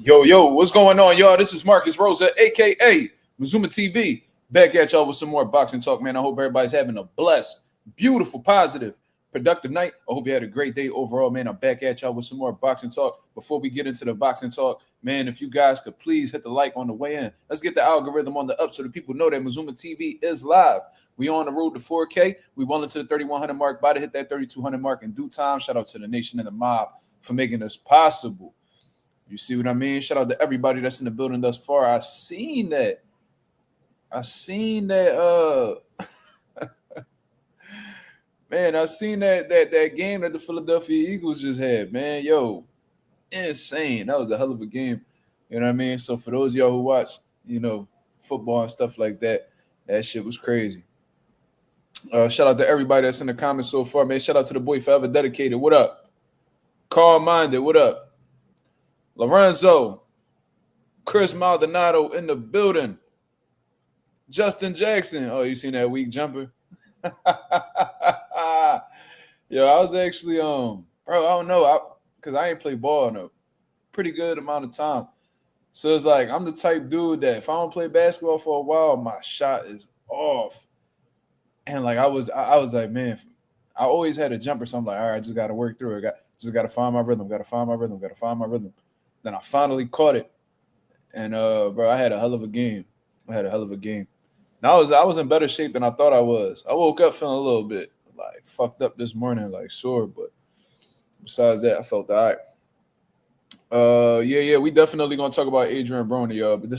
Yo, what's going on, y'all? This is Marcus Rosa, a.k.a. Mazuma TV, back at y'all with some more boxing talk, man. I hope everybody's having a blessed, beautiful, positive, productive night. I hope you had a great day overall, man. I'm back at y'all with some more boxing talk. Before we get into the boxing talk, man, if you guys could please hit the like on the way in. Let's get the algorithm on the up so that people know that Mazuma TV is live. We on the road to 4K. We well into the 3,100 mark, about to hit that 3,200 mark in due time. Shout out to the nation and the mob for making this possible. You see what I mean? Shout out to everybody that's in the building thus far. I seen that. Man, I seen that game that the Philadelphia Eagles just had, man. Yo, insane. That was a hell of a game. You know what I mean? So for those of y'all who watch, football and stuff like that, that shit was crazy. Shout out to everybody that's in the comments so far, man. Shout out to the boy Forever Dedicated. What up? Carl Minded, what up? Lorenzo, Chris Maldonado in the building. Justin Jackson. Oh, you seen that weak jumper? Yo, I was actually, bro, I don't know, because I ain't played ball in a pretty good amount of time. So it's like, I'm the type dude that if I don't play basketball for a while, my shot is off. And like, I was like, man, I always had a jumper. So I'm like, all right, I just got to work through it. Just got to find my rhythm. Then I finally caught it. And, bro, I had a hell of a game. Now I was in better shape than I thought I was. I woke up feeling a little bit, like, fucked up this morning, like, sore. But besides that, I felt all right. Yeah, we definitely going to talk about Adrien Broner, y'all. But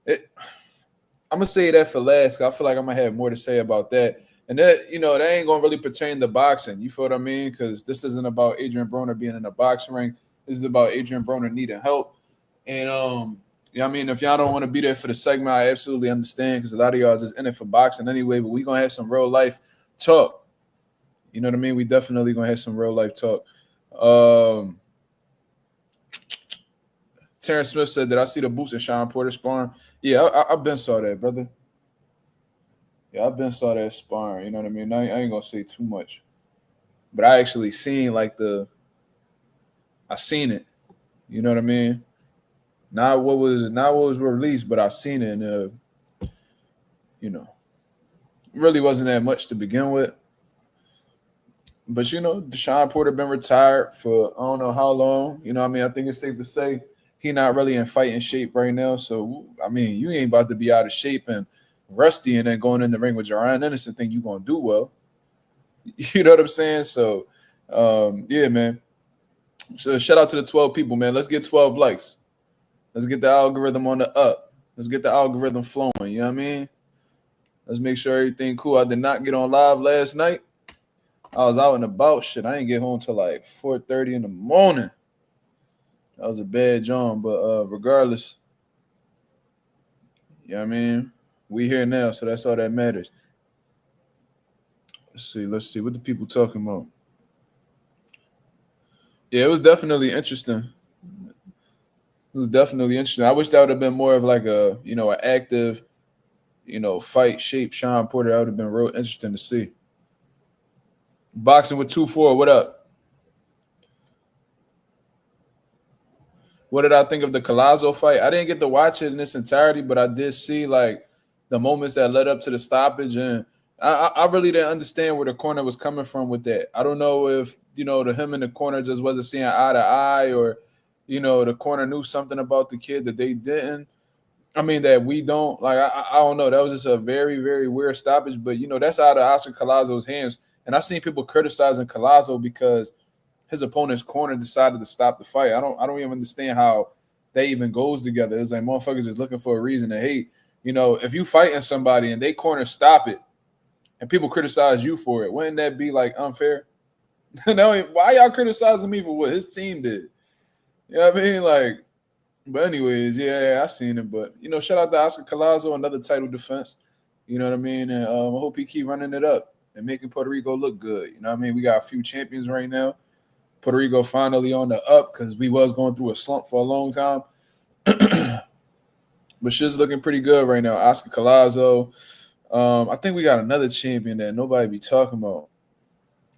I'm going to say that for last, because I feel like I'm going to have more to say about that. And that, that ain't going to really pertain to boxing. You feel what I mean? Because this isn't about Adrien Broner being in a boxing ring. This is about Adrien Broner needing help. And, I mean, if y'all don't want to be there for the segment, I absolutely understand because a lot of y'all just in it for boxing anyway. But we're going to have some real life talk. You know what I mean? We definitely going to have some real life talk. Terrence Smith said, did I see the boots in Sean Porter sparring? Yeah, I've been saw that, brother. Yeah, I've been saw that sparring. You know what I mean? I ain't going to say too much. But I actually seen I seen it. You know what I mean? Not what was released, but I seen it. And, really wasn't that much to begin with. But, Deshaun Porter been retired for I don't know how long. You know what I mean? I think it's safe to say he not really in fighting shape right now. So, I mean, you ain't about to be out of shape and rusty and then going in the ring with Ryan Anderson think you're going to do well. You know what I'm saying? So, yeah, man. So shout out to the 12 people, man. Let's get 12 likes. Let's get the algorithm on the up. Let's get the algorithm flowing. You know what I mean? Let's make sure everything cool. I did not get on live last night. I was out and about. Shit, I didn't get home till like 4:30 in the morning. That was a bad job, but regardless, you know what I mean? We here now, so that's all that matters. Let's see. What the people talking about? Yeah, it was definitely interesting. I wish that would have been more of like an active, fight shape Sean Porter. That would have been real interesting to see. Boxing with 2-4, what up? What did I think of the Collabs fight? I didn't get to watch it in its entirety, but I did see like the moments that led up to the stoppage, and I really didn't understand where the corner was coming from with that. I don't know if him in the corner just wasn't seeing eye to eye, or the corner knew something about the kid that they didn't. I mean, that we don't. Like, I don't know. That was just a very, very weird stoppage. But, that's out of Oscar Collazo's hands. And I've seen people criticizing Collazo because his opponent's corner decided to stop the fight. I don't even understand how that even goes together. It's like motherfuckers is looking for a reason to hate. If you fighting somebody and they corner stop it and people criticize you for it, wouldn't that be, like, unfair? No, why y'all criticizing me for what his team did? You know what I mean? Like, but anyways, yeah, I seen it. But, shout out to Oscar Collazo, another title defense. You know what I mean? And I hope he keep running it up and making Puerto Rico look good. You know what I mean? We got a few champions right now. Puerto Rico finally on the up because we was going through a slump for a long time. But shit's looking pretty good right now. Oscar Collazo. I think we got another champion that nobody be talking about.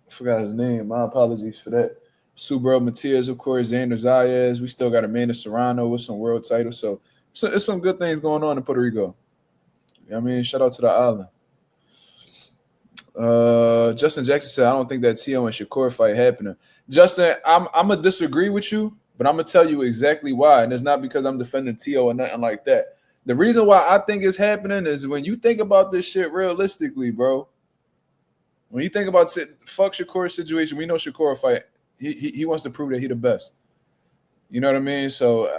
I forgot his name. My apologies for that. Subriel Matias, of course, Xander Zayas. We still got Amanda Serrano with some world titles. So it's some good things going on in Puerto Rico. You know what I mean? Shout out to the island. Justin Jackson said, I don't think that Teo and Shakur fight happening. Justin, I'm gonna disagree with you, but I'm gonna tell you exactly why. And it's not because I'm defending Teo or nothing like that. The reason why I think it's happening is when you think about this shit realistically, bro. When you think about fuck Shakur's situation, we know Shakur fight. He wants to prove that he the best. You know what I mean? So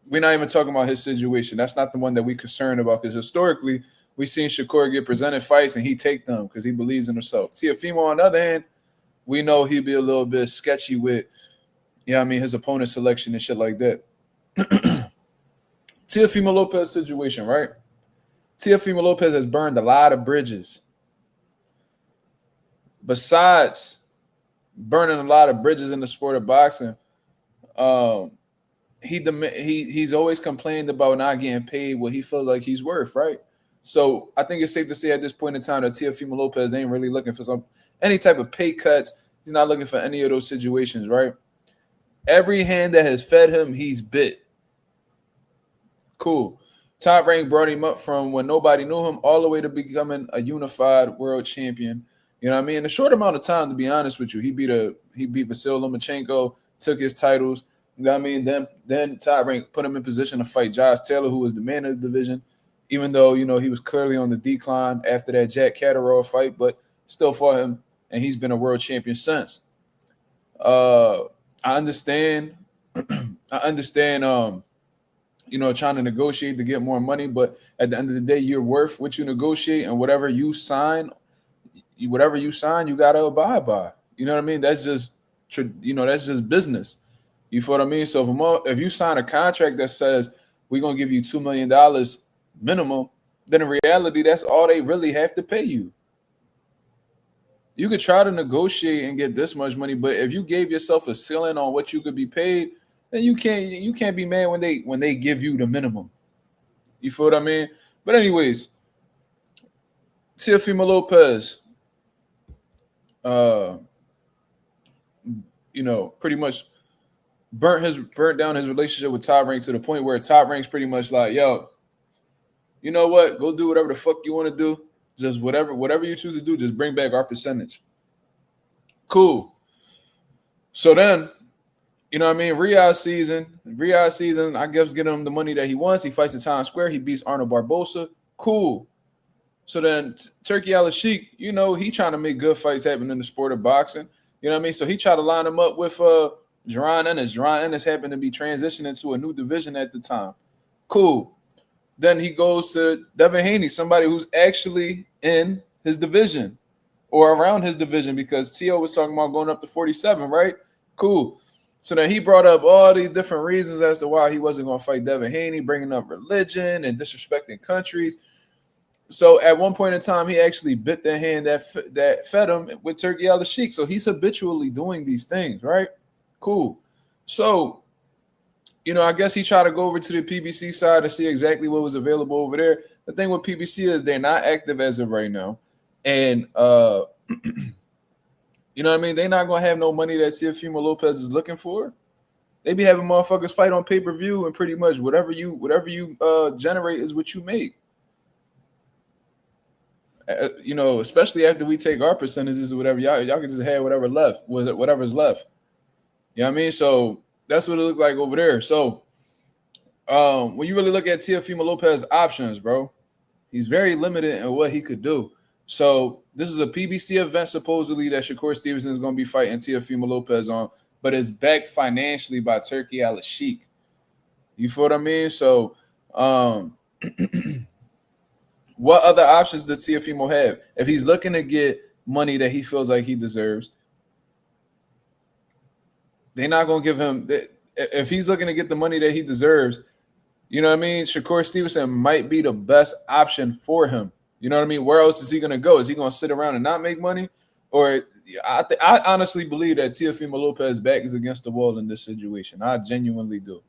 we're not even talking about his situation. That's not the one that we concerned about, because historically we seen Shakur get presented fights and he take them because he believes in himself. Teofimo, on the other hand, we know he'd be a little bit sketchy with, his opponent selection and shit like that. Teofimo Lopez situation, right? Teofimo Lopez has burned a lot of bridges. Besides burning a lot of bridges in the sport of boxing, he's always complained about not getting paid what he feels like he's worth, right? So I think it's safe to say at this point in time that Teofimo Lopez ain't really looking for any type of pay cuts. He's not looking for any of those situations, right? Every hand that has fed him, he's bit. Cool. Top Rank brought him up from when nobody knew him all the way to becoming a unified world champion. You know what I mean? In a short amount of time, to be honest with you, he beat Vasil Lomachenko, took his titles. You know what I mean? Then Top Rank put him in position to fight Josh Taylor, who was the man of the division, even though, he was clearly on the decline after that Jack Catterall fight, but still fought him, and he's been a world champion since. I understand, trying to negotiate to get more money, but at the end of the day, you're worth what you negotiate, and whatever you sign, you got to abide by. You know what I mean? That's just, that's just business. You feel what I mean? So if you sign a contract that says we're going to give you $2 million minimum, then in reality, that's all they really have to pay you. You could try to negotiate and get this much money, but if you gave yourself a ceiling on what you could be paid, then you can't be mad when they give you the minimum. You feel what I mean? But anyways, Teofimo Lopez, pretty much burnt down his relationship with Top Rank to the point where Top Rank's pretty much like, yo, you know what? Go do whatever the fuck you want to do. Just whatever you choose to do, just bring back our percentage. Cool. So then, Riyadh season, I guess, get him the money that he wants. He fights at Times Square. He beats Arnold Barbosa. Cool. So then Turki Al-Sheikh, he trying to make good fights happen in the sport of boxing. You know what I mean? So he tried to line him up with Jaron Ennis. Jaron Ennis happened to be transitioning to a new division at the time. Cool. Then he goes to Devin Haney, somebody who's actually in his division or around his division, because Teo was talking about going up to 47, right? Cool. So then he brought up all these different reasons as to why he wasn't going to fight Devin Haney, bringing up religion and disrespecting countries. So at one point in time, he actually bit the hand that fed him with Turki Al-Sheikh. So he's habitually doing these things, right? Cool. So, I guess he tried to go over to the PBC side and see exactly what was available over there. The thing with PBC is they're not active as of right now. And, you know what I mean? They're not going to have no money that Teofimo Lopez is looking for. They be having motherfuckers fight on pay-per-view, and pretty much whatever you generate is what you make. Especially after we take our percentages or whatever, y'all can just have whatever's left. You know what I mean? So that's what it looked like over there. So when you really look at Teofimo Lopez's options, bro, he's very limited in what he could do. So this is a PBC event supposedly that Shakur Stevenson is going to be fighting Teofimo Lopez on, but it's backed financially by Turki Al-Sheikh. You feel what I mean? So what other options does Teofimo have? If he's looking to get money that he feels like he deserves, they're not going to give him – if he's looking to get the money that he deserves, you know what I mean? Shakur Stevenson might be the best option for him. You know what I mean? Where else is he going to go? Is he going to sit around and not make money? Or I honestly believe that Teofimo Lopez's back is against the wall in this situation. I genuinely do.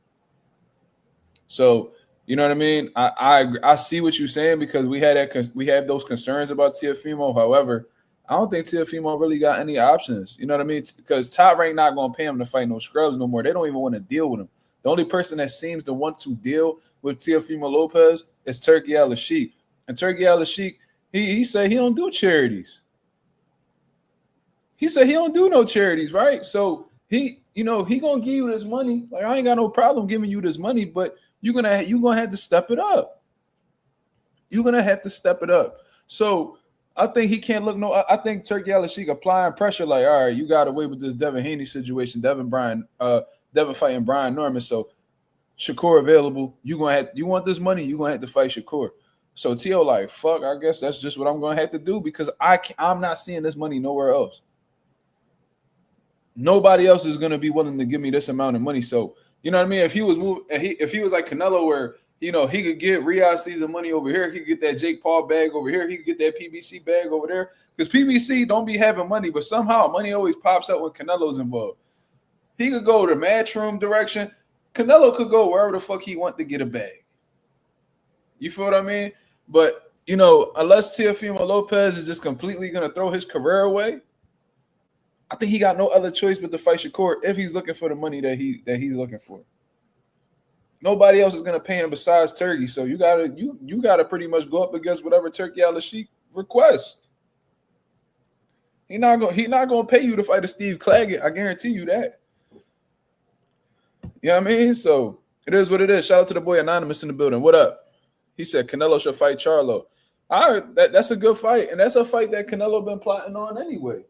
So, you know what I mean? I see what you're saying, because we have those concerns about Teofimo. However, I don't think Teofimo really got any options. You know what I mean? Because Top Rank not going to pay him to fight no scrubs no more. They don't even want to deal with him. The only person that seems to want to deal with Teofimo Lopez is Turki Al-Sheikh. And Turki Al-Sheikh, he said he don't do charities. He said he don't do no charities, right? So he gonna give you this money. Like, I ain't got no problem giving you this money, but you're gonna have to step it up. You're gonna have to step it up. So I think he can't look no. I think Turki Al-Sheikh applying pressure, like, all right, you got away with this Devin Haney situation, Devin fighting Brian Norman. So Shakur available. You want this money? You gonna have to fight Shakur. So Teo like, fuck, I guess that's just what I'm gonna have to do because I'm not seeing this money nowhere else. Nobody else is gonna be willing to give me this amount of money. So you know what I mean? If he was like Canelo, where he could get Riyadh season money over here, he could get that Jake Paul bag over here, he could get that PBC bag over there. Because PBC don't be having money, but somehow money always pops up when Canelo's involved. He could go the Matchroom direction. Canelo could go wherever the fuck he want to get a bag. You feel what I mean? But unless Teofimo Lopez is just completely gonna throw his career away, I think he got no other choice but to fight Shakur if he's looking for the money that he's looking for. Nobody else is gonna pay him besides Turki. So you gotta pretty much go up against whatever Turki Al-Sheikh requests. He not gonna pay you to fight a Steve Claggett. I guarantee you that. You know what I mean? So it is what it is. Shout out to the boy Anonymous in the building. What up? He said Canelo should fight Charlo. All right, that's a good fight, and that's a fight that Canelo been plotting on anyway.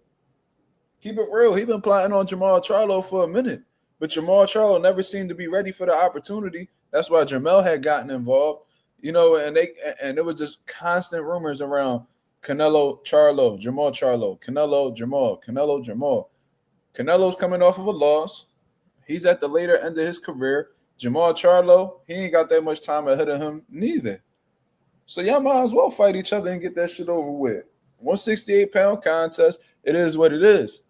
Keep it real. He been plotting on Jamal Charlo for a minute, but Jamal Charlo never seemed to be ready for the opportunity. That's why Jamel had gotten involved, and there was just constant rumors around Canelo Charlo, Jamal Charlo, Canelo Jamal, Canelo Jamal. Canelo's coming off of a loss. He's at the later end of his career. Jamal Charlo, he ain't got that much time ahead of him neither. So y'all might as well fight each other and get that shit over with. 168-pound contest, it is what it is.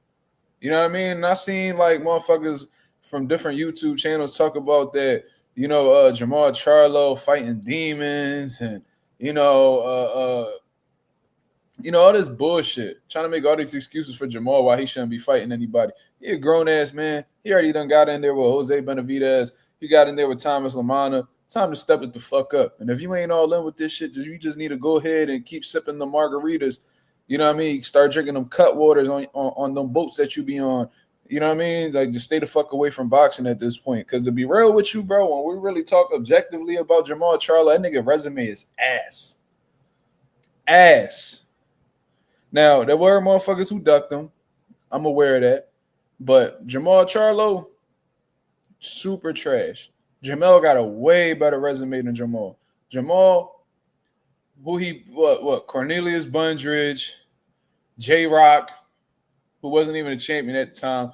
You know what I mean? And I seen like motherfuckers from different YouTube channels talk about that, Jamal Charlo fighting demons and, all this bullshit. Trying to make all these excuses for Jamal why he shouldn't be fighting anybody. He a grown-ass man. He already done got in there with Jose Benavidez. He got in there with Thomas Lamana. Time to step it the fuck up. And if you ain't all in with this shit, you just need to go ahead and keep sipping the margaritas. You know what I mean? Start drinking them cut waters on them boats that you be on. You know what I mean? Like, just stay the fuck away from boxing at this point. Because to be real with you, bro, when we really talk objectively about Jamal Charlo, that nigga resume is ass. Ass. Now, there were motherfuckers who ducked him. I'm aware of that. But Jamal Charlo, super trash. Jamel got a way better resume than Jamal. Jamal, Cornelius Bundridge, J-Rock, who wasn't even a champion at the time,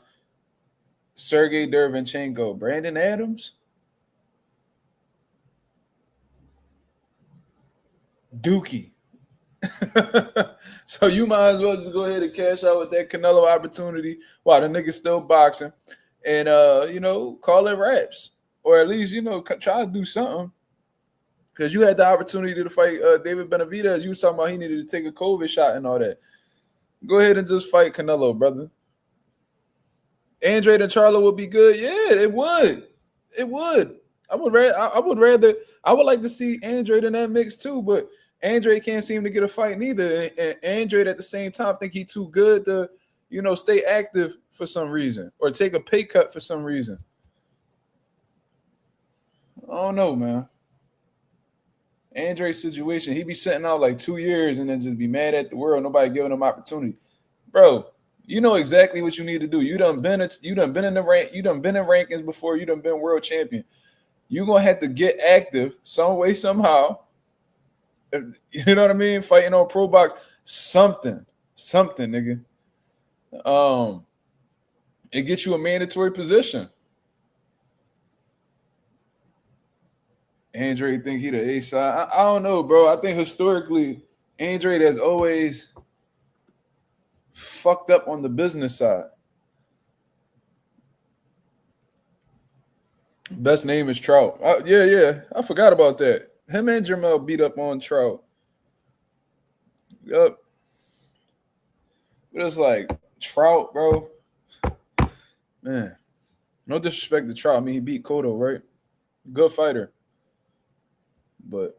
Sergey Derevyanchenko, Brandon Adams, Dookie. So you might as well just go ahead and cash out with that Canelo opportunity while the nigga's still boxing and, call it raps. Or at least, try to do something. Because you had the opportunity to fight David Benavidez. You was talking about he needed to take a COVID shot and all that. Go ahead and just fight Canelo, brother. Andre and Charlo would be good. Yeah, it would. It would. I would like to see Andre in that mix too, but Andre can't seem to get a fight neither. And Andre at the same time think he too good to, stay active for some reason or take a pay cut for some reason. I don't know, man. Andre's situation, he be sitting out like 2 years and then just be mad at the world, nobody giving him opportunity. Bro, you know exactly what you need to do. You done been in the rank, you done been in rankings before, you done been world champion. You're gonna have to get active some way, somehow. You know what I mean? Fighting on Pro Box, something, nigga. It gets you a mandatory position. Andre think he the A side. I don't know, bro. I think historically, Andre has always fucked up on the business side. Best name is Trout. Yeah. I forgot about that. Him and Jermell beat up on Trout. Yup. But it's like Trout, bro. Man, no disrespect to Trout. I mean, he beat Cotto, right? Good fighter. But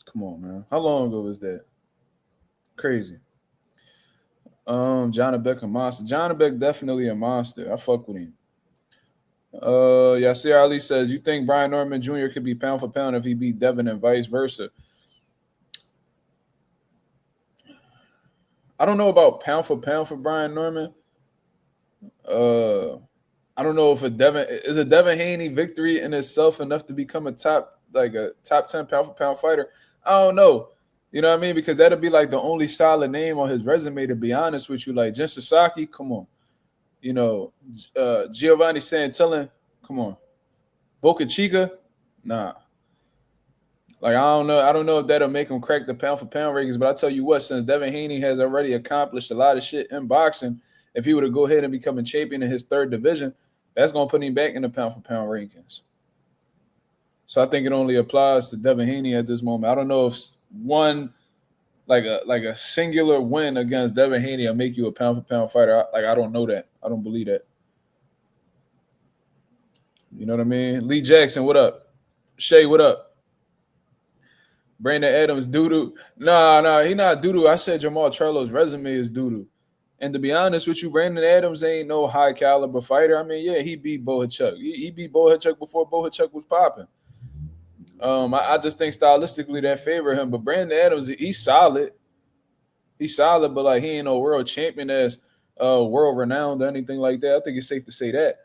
come on, man. How long ago was that? Crazy. Janibek a monster. Janibek definitely a monster. I fuck with him. Yasir Ali says, you think Brian Norman Jr. could be pound for pound if he beat Devin and vice versa? I don't know about pound for Brian Norman. I don't know if a Devin Haney victory in itself enough to become a top 10 pound for pound fighter. I don't know. You know what I mean? Because that'll be like the only solid name on his resume, to be honest with you. Like Jin Sasaki, come on. You know, Giovanni Santillan, come on. Boca Chica, nah. Like, I don't know if that'll make him crack the pound for pound rankings, but I tell you what, since Devin Haney has already accomplished a lot of shit in boxing, if he were to go ahead and become a champion in his third division, that's going to put him back in the pound for pound rankings. So I think it only applies to Devin Haney at this moment. I don't know if one like a singular win against Devin Haney will make you a pound for pound fighter. I don't know that. I don't believe that. You know what I mean? Lee Jackson, what up? Shay, what up? Brandon Adams, doo-doo. Nah, he not doo-doo. I said Jamal Charlo's resume is doo-doo. And to be honest with you, Brandon Adams ain't no high caliber fighter. I mean, yeah, he beat Bo Hachuk. He beat Bo Hachuk before Bo Hachuk was popping. I just think stylistically that favor him. But Brandon Adams, he's solid. He's solid, but like he ain't no world champion as world renowned or anything like that. I think it's safe to say that.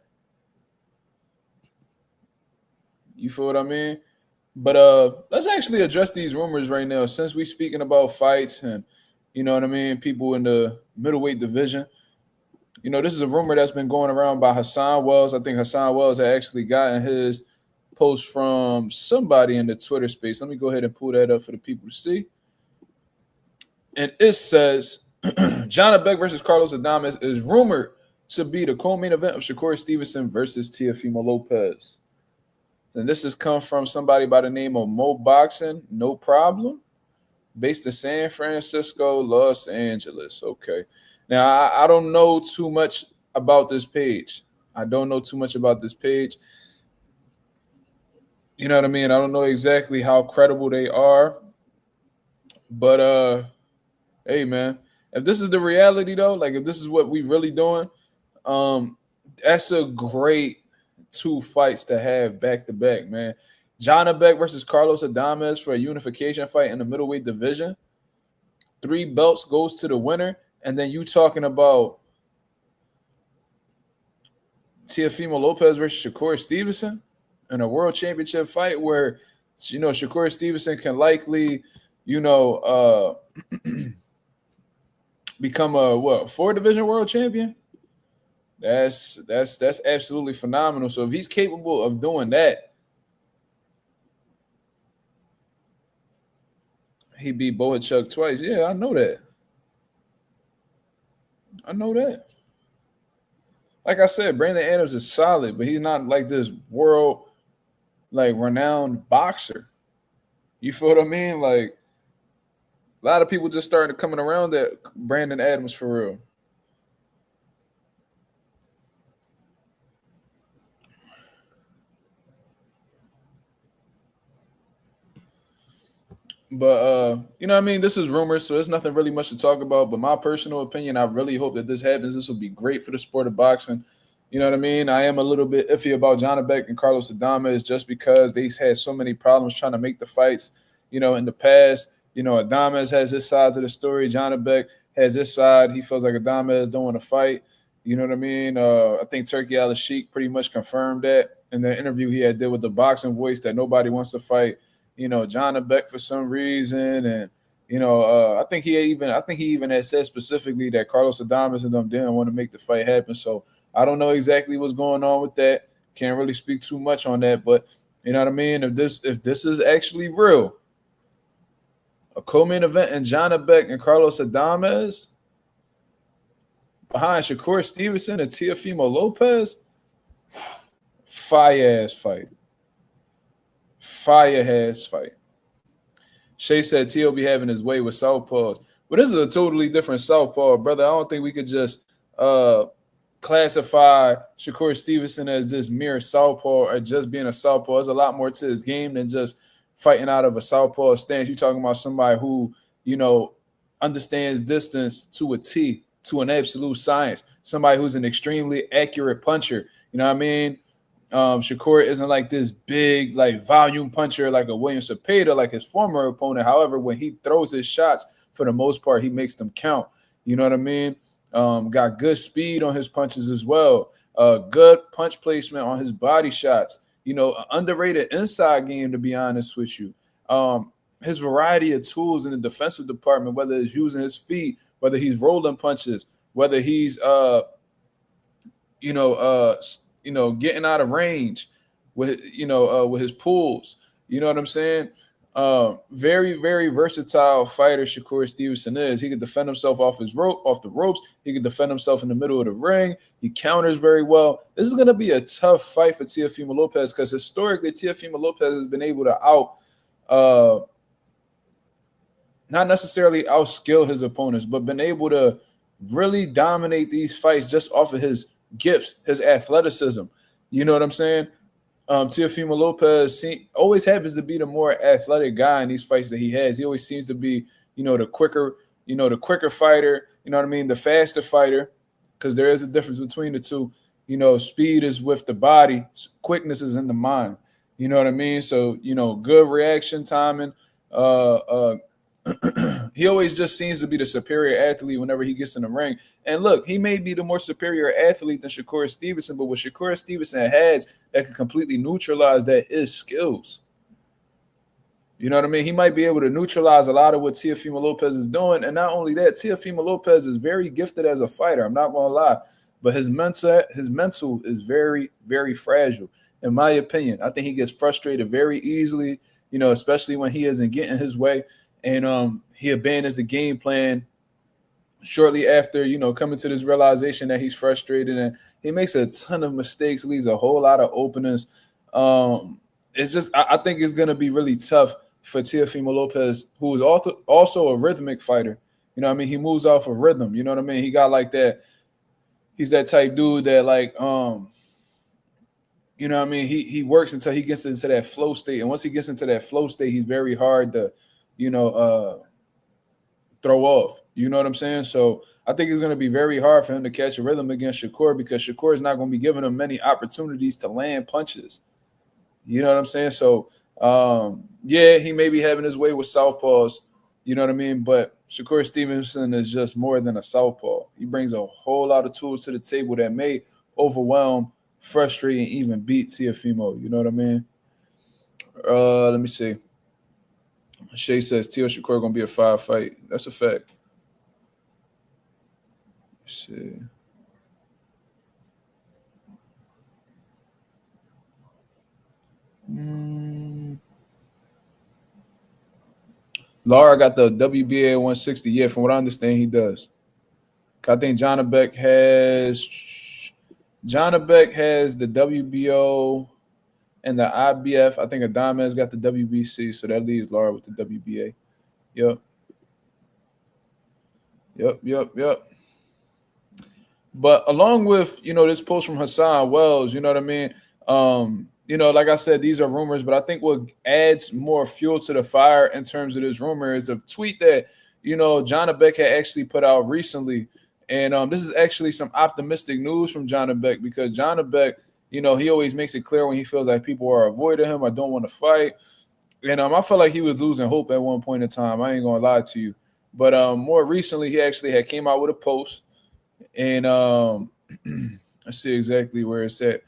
You feel what I mean? But let's actually address these rumors right now, since we're speaking about fights and, you know what I mean, people in the middleweight division. You know, this is a rumor that's been going around by Hassan Wells. I think Hassan Wells had actually gotten his post from somebody in the Twitter space. Let me go ahead and pull that up for the people to see. And it says, Janibek versus Carlos Adames is rumored to be the co-main event of Shakur Stevenson versus Teofimo Lopez. And this has come from somebody by the name of Mo Boxing, no problem, based in San Francisco, Los Angeles. Okay. Now, I don't know too much about this page. You know what I mean? I don't know exactly how credible they are. But, hey, man, if this is the reality, though, like if this is what we really doing, that's a great two fights to have back-to-back, man. Janibek versus Carlos Adames for a unification fight in the middleweight division. 3 belts goes to the winner. And then you talking about Teofimo Lopez versus Shakur Stevenson in a world championship fight where, you know, Shakur Stevenson can likely, you know, become a 4-division world champion. That's absolutely phenomenal. So if he's capable of doing that, he beat Bo Hachuk twice. Yeah, I know that. Like I said, Brandon Adams is solid, but he's not like this world renowned boxer. You feel what I mean? Like a lot of people just started coming around that Brandon Adams for real. But you know what I mean? This is rumors, so there's nothing really much to talk about. But my personal opinion, I really hope that this happens. This will be great for the sport of boxing. You know what I mean? I am a little bit iffy about Janibek and Carlos Adames just because they've had so many problems trying to make the fights, you know, in the past. You know, Adames has his side to the story. Janibek has his side. He feels like Adames don't want to fight. You know what I mean? I think Turkey Al-Sheikh pretty much confirmed that in the interview he had did with the Boxing Voice, that nobody wants to fight, you know, Janibek for some reason. And, you know, I think he even had said specifically that Carlos Adames and them didn't want to make the fight happen. So I don't know exactly what's going on with that. Can't really speak too much on that. But you know what I mean? If this is actually real, a co-main event in Janibek and Carlos Adames behind Shakur Stevenson and Teofimo Lopez, fire-ass fight. Fire-ass fight. Shay said T.O. be having his way with southpaws. But this is a totally different southpaw, brother. I don't think we could just classify Shakur Stevenson as this mere southpaw or just being a southpaw. There's a lot more to his game than just fighting out of a southpaw stance. You're talking about somebody who, understands distance to a T, to an absolute science. Somebody who's an extremely accurate puncher. You know what I mean? Shakur isn't like this big, like volume puncher like a William Cepeda, like his former opponent. However, when he throws his shots, for the most part, he makes them count. You know what I mean? Got good speed on his punches as well. Good punch placement on his body shots. Underrated inside game, to be honest with you. His variety of tools in the defensive department, whether it's using his feet, whether he's rolling punches, whether he's getting out of range with with his pulls. You know what I'm saying? Very, very versatile fighter Shakur Stevenson is. He can defend himself off the ropes. He can defend himself in the middle of the ring. He counters very well. This is going to be a tough fight for Teofimo Lopez because historically Teofimo Lopez has been able to not necessarily outskill his opponents, but been able to really dominate these fights just off of his gifts, his athleticism. You know what I'm saying? Teofimo Lopez always happens to be the more athletic guy in these fights that he has. He always seems to be, the quicker fighter, you know what I mean? The faster fighter, because there is a difference between the two. Speed is with the body, quickness is in the mind. You know what I mean? So, good reaction timing. He always just seems to be the superior athlete whenever he gets in the ring. And look, he may be the more superior athlete than Shakur Stevenson, but what Shakur Stevenson has that can completely neutralize that is skills. You know what I mean? He might be able to neutralize a lot of what Teofimo Lopez is doing. And not only that, Teofimo Lopez is very gifted as a fighter. I'm not going to lie. But his mental is very, very fragile, in my opinion. I think he gets frustrated very easily, especially when he isn't getting his way. And he abandons the game plan shortly after, coming to this realization that he's frustrated, and he makes a ton of mistakes, leaves a whole lot of openings. It's just, I think it's going to be really tough for Teofimo Lopez, who is also a rhythmic fighter. You know what I mean? He moves off of rhythm. You know what I mean? He got like that. He's that type dude that like, you know what I mean? He works until he gets into that flow state. And once he gets into that flow state, he's very hard to, throw off. You know what I'm saying? So I think it's going to be very hard for him to catch a rhythm against Shakur because Shakur is not going to be giving him many opportunities to land punches. You know what I'm saying? So, yeah, he may be having his way with southpaws. You know what I mean? But Shakur Stevenson is just more than a southpaw. He brings a whole lot of tools to the table that may overwhelm, frustrate, and even beat Teofimo. You know what I mean? Let me see. Shay says Teo Shakur going to be a 5-fight. That's a fact. Let's see. Lara got the WBA 160. Yeah, from what I understand, he does. I think Janibek has the WBO and the IBF. I think Adame's got the WBC, so that leaves Lara with the WBA. Yep. But along with, this post from Hassan Wells, you know what I mean? Like I said, these are rumors, but I think what adds more fuel to the fire in terms of this rumor is a tweet that, Janibek had actually put out recently. And this is actually some optimistic news from Janibek because Janibek, he always makes it clear when he feels like people are avoiding him or don't want to fight. And I felt like he was losing hope at one point in time. I ain't going to lie to you. But more recently, he actually had came out with a post. And let's see exactly where it's at.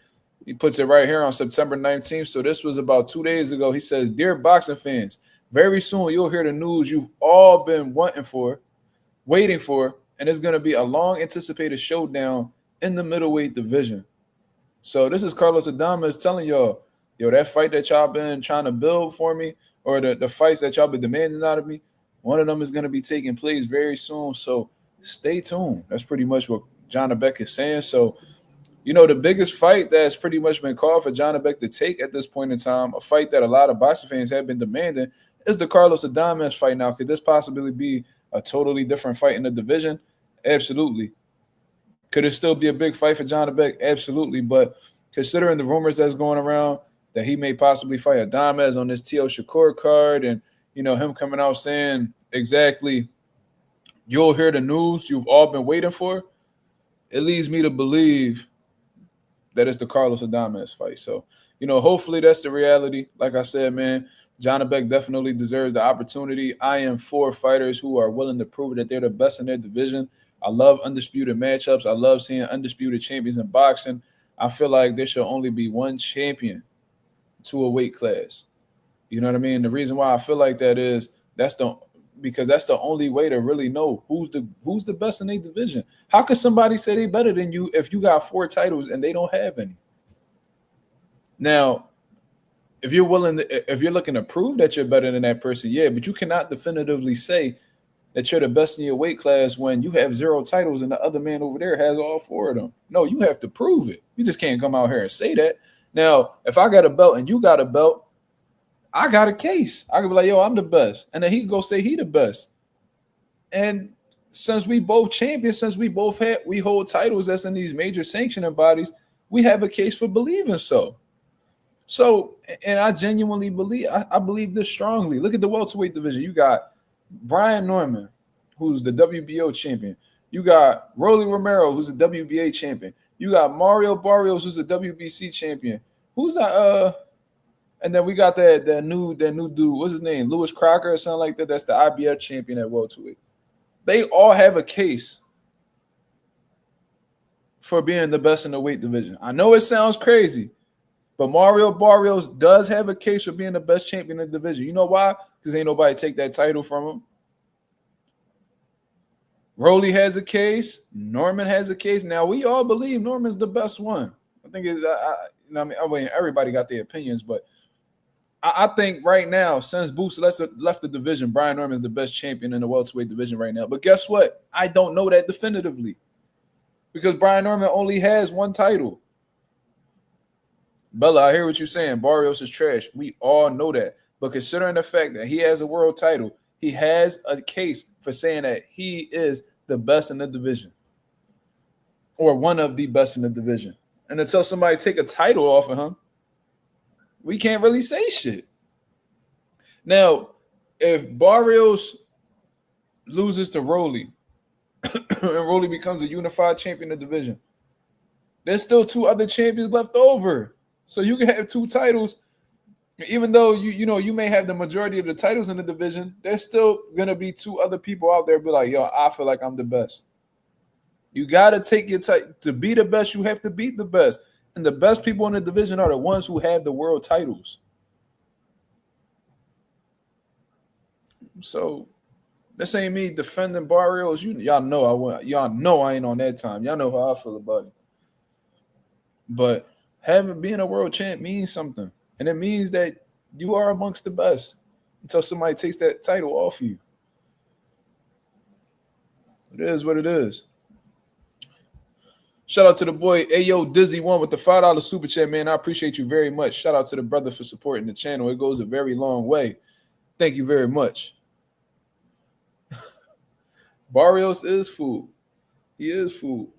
He puts it right here on September 19th. So this was about 2 days ago. He says, "Dear boxing fans, very soon you'll hear the news you've all been waiting for, and it's going to be a long-anticipated showdown in the middleweight division." So this is Carlos Adames telling y'all, that fight that y'all been trying to build for me, or the fights that y'all been demanding out of me, one of them is going to be taking place very soon. So stay tuned. That's pretty much what Janibek is saying. So, the biggest fight that's pretty much been called for Janibek to take at this point in time, a fight that a lot of boxing fans have been demanding, is the Carlos Adames fight now. Could this possibly be a totally different fight in the division? Absolutely. Could it still be a big fight for Janibek? Absolutely. But considering the rumors that's going around that he may possibly fight Adames on this Teofimo Shakur card, and him coming out saying exactly, you'll hear the news you've all been waiting for, it leads me to believe that it's the Carlos Adames fight. So, hopefully that's the reality. Like I said, man, Janibek definitely deserves the opportunity. I am for fighters who are willing to prove that they're the best in their division. I love undisputed matchups. I love seeing undisputed champions in boxing. I feel like there should only be one champion to a weight class. You know what I mean? The reason why I feel like that is because that's the only way to really know who's the best in their division. How could somebody say they better than you if you got 4 titles and they don't have any? Now, if you're looking to prove that you're better than that person, yeah, but you cannot definitively say that you're the best in your weight class when you have 0 titles and the other man over there has all 4 of them. No, you have to prove it. You just can't come out here and say that. Now, if I got a belt and you got a belt, I got a case. I could be like, yo, I'm the best. And then he could go say he the best. And since we both champions, since we hold titles that's in these major sanctioning bodies, we have a case for believing so. So, and I genuinely believe, I believe this strongly. Look at the welterweight division. You got Brian Norman, who's the WBO champion. You got Rolly Romero, who's the WBA champion. You got Mario Barrios, who's the WBC champion. Who's that? And then we got that new dude. What's his name? Lewis Crocker or something like that. That's the IBF champion at welterweight. They all have a case for being the best in the weight division. I know it sounds crazy, but Mario Barrios does have a case for being the best champion in the division. You know why? Because ain't nobody take that title from him. Rolly has a case. Norman has a case. Now, we all believe Norman's the best one. I think everybody got their opinions, but I think right now, since Boots left the division, Brian Norman is the best champion in the welterweight division right now. But guess what? I don't know that definitively because Brian Norman only has 1 title. Bella, I hear what you're saying. Barrios is trash. We all know that. But considering the fact that he has a world title, he has a case for saying that he is the best in the division or one of the best in the division. And until somebody take a title off of him, we can't really say shit. Now, if Barrios loses to Rolly and Rolly becomes a unified champion of the division, there's still 2 other champions left over. So you can have 2 titles. Even though you may have the majority of the titles in the division, there's still going to be 2 other people out there be like, yo, I feel like I'm the best. You got to take your title. To be the best, you have to beat the best. And the best people in the division are the ones who have the world titles. So this ain't me defending Barrios. Y'all know I ain't on that time. Y'all know how I feel about it. But being a world champ means something. And it means that you are amongst the best until somebody takes that title off you. It is what it is. Shout out to the boy Ayo Dizzy One with the $5 super chat, man. I appreciate you very much. Shout out to the brother for supporting the channel. It goes a very long way. Thank you very much. Barrios is fool. He is fool.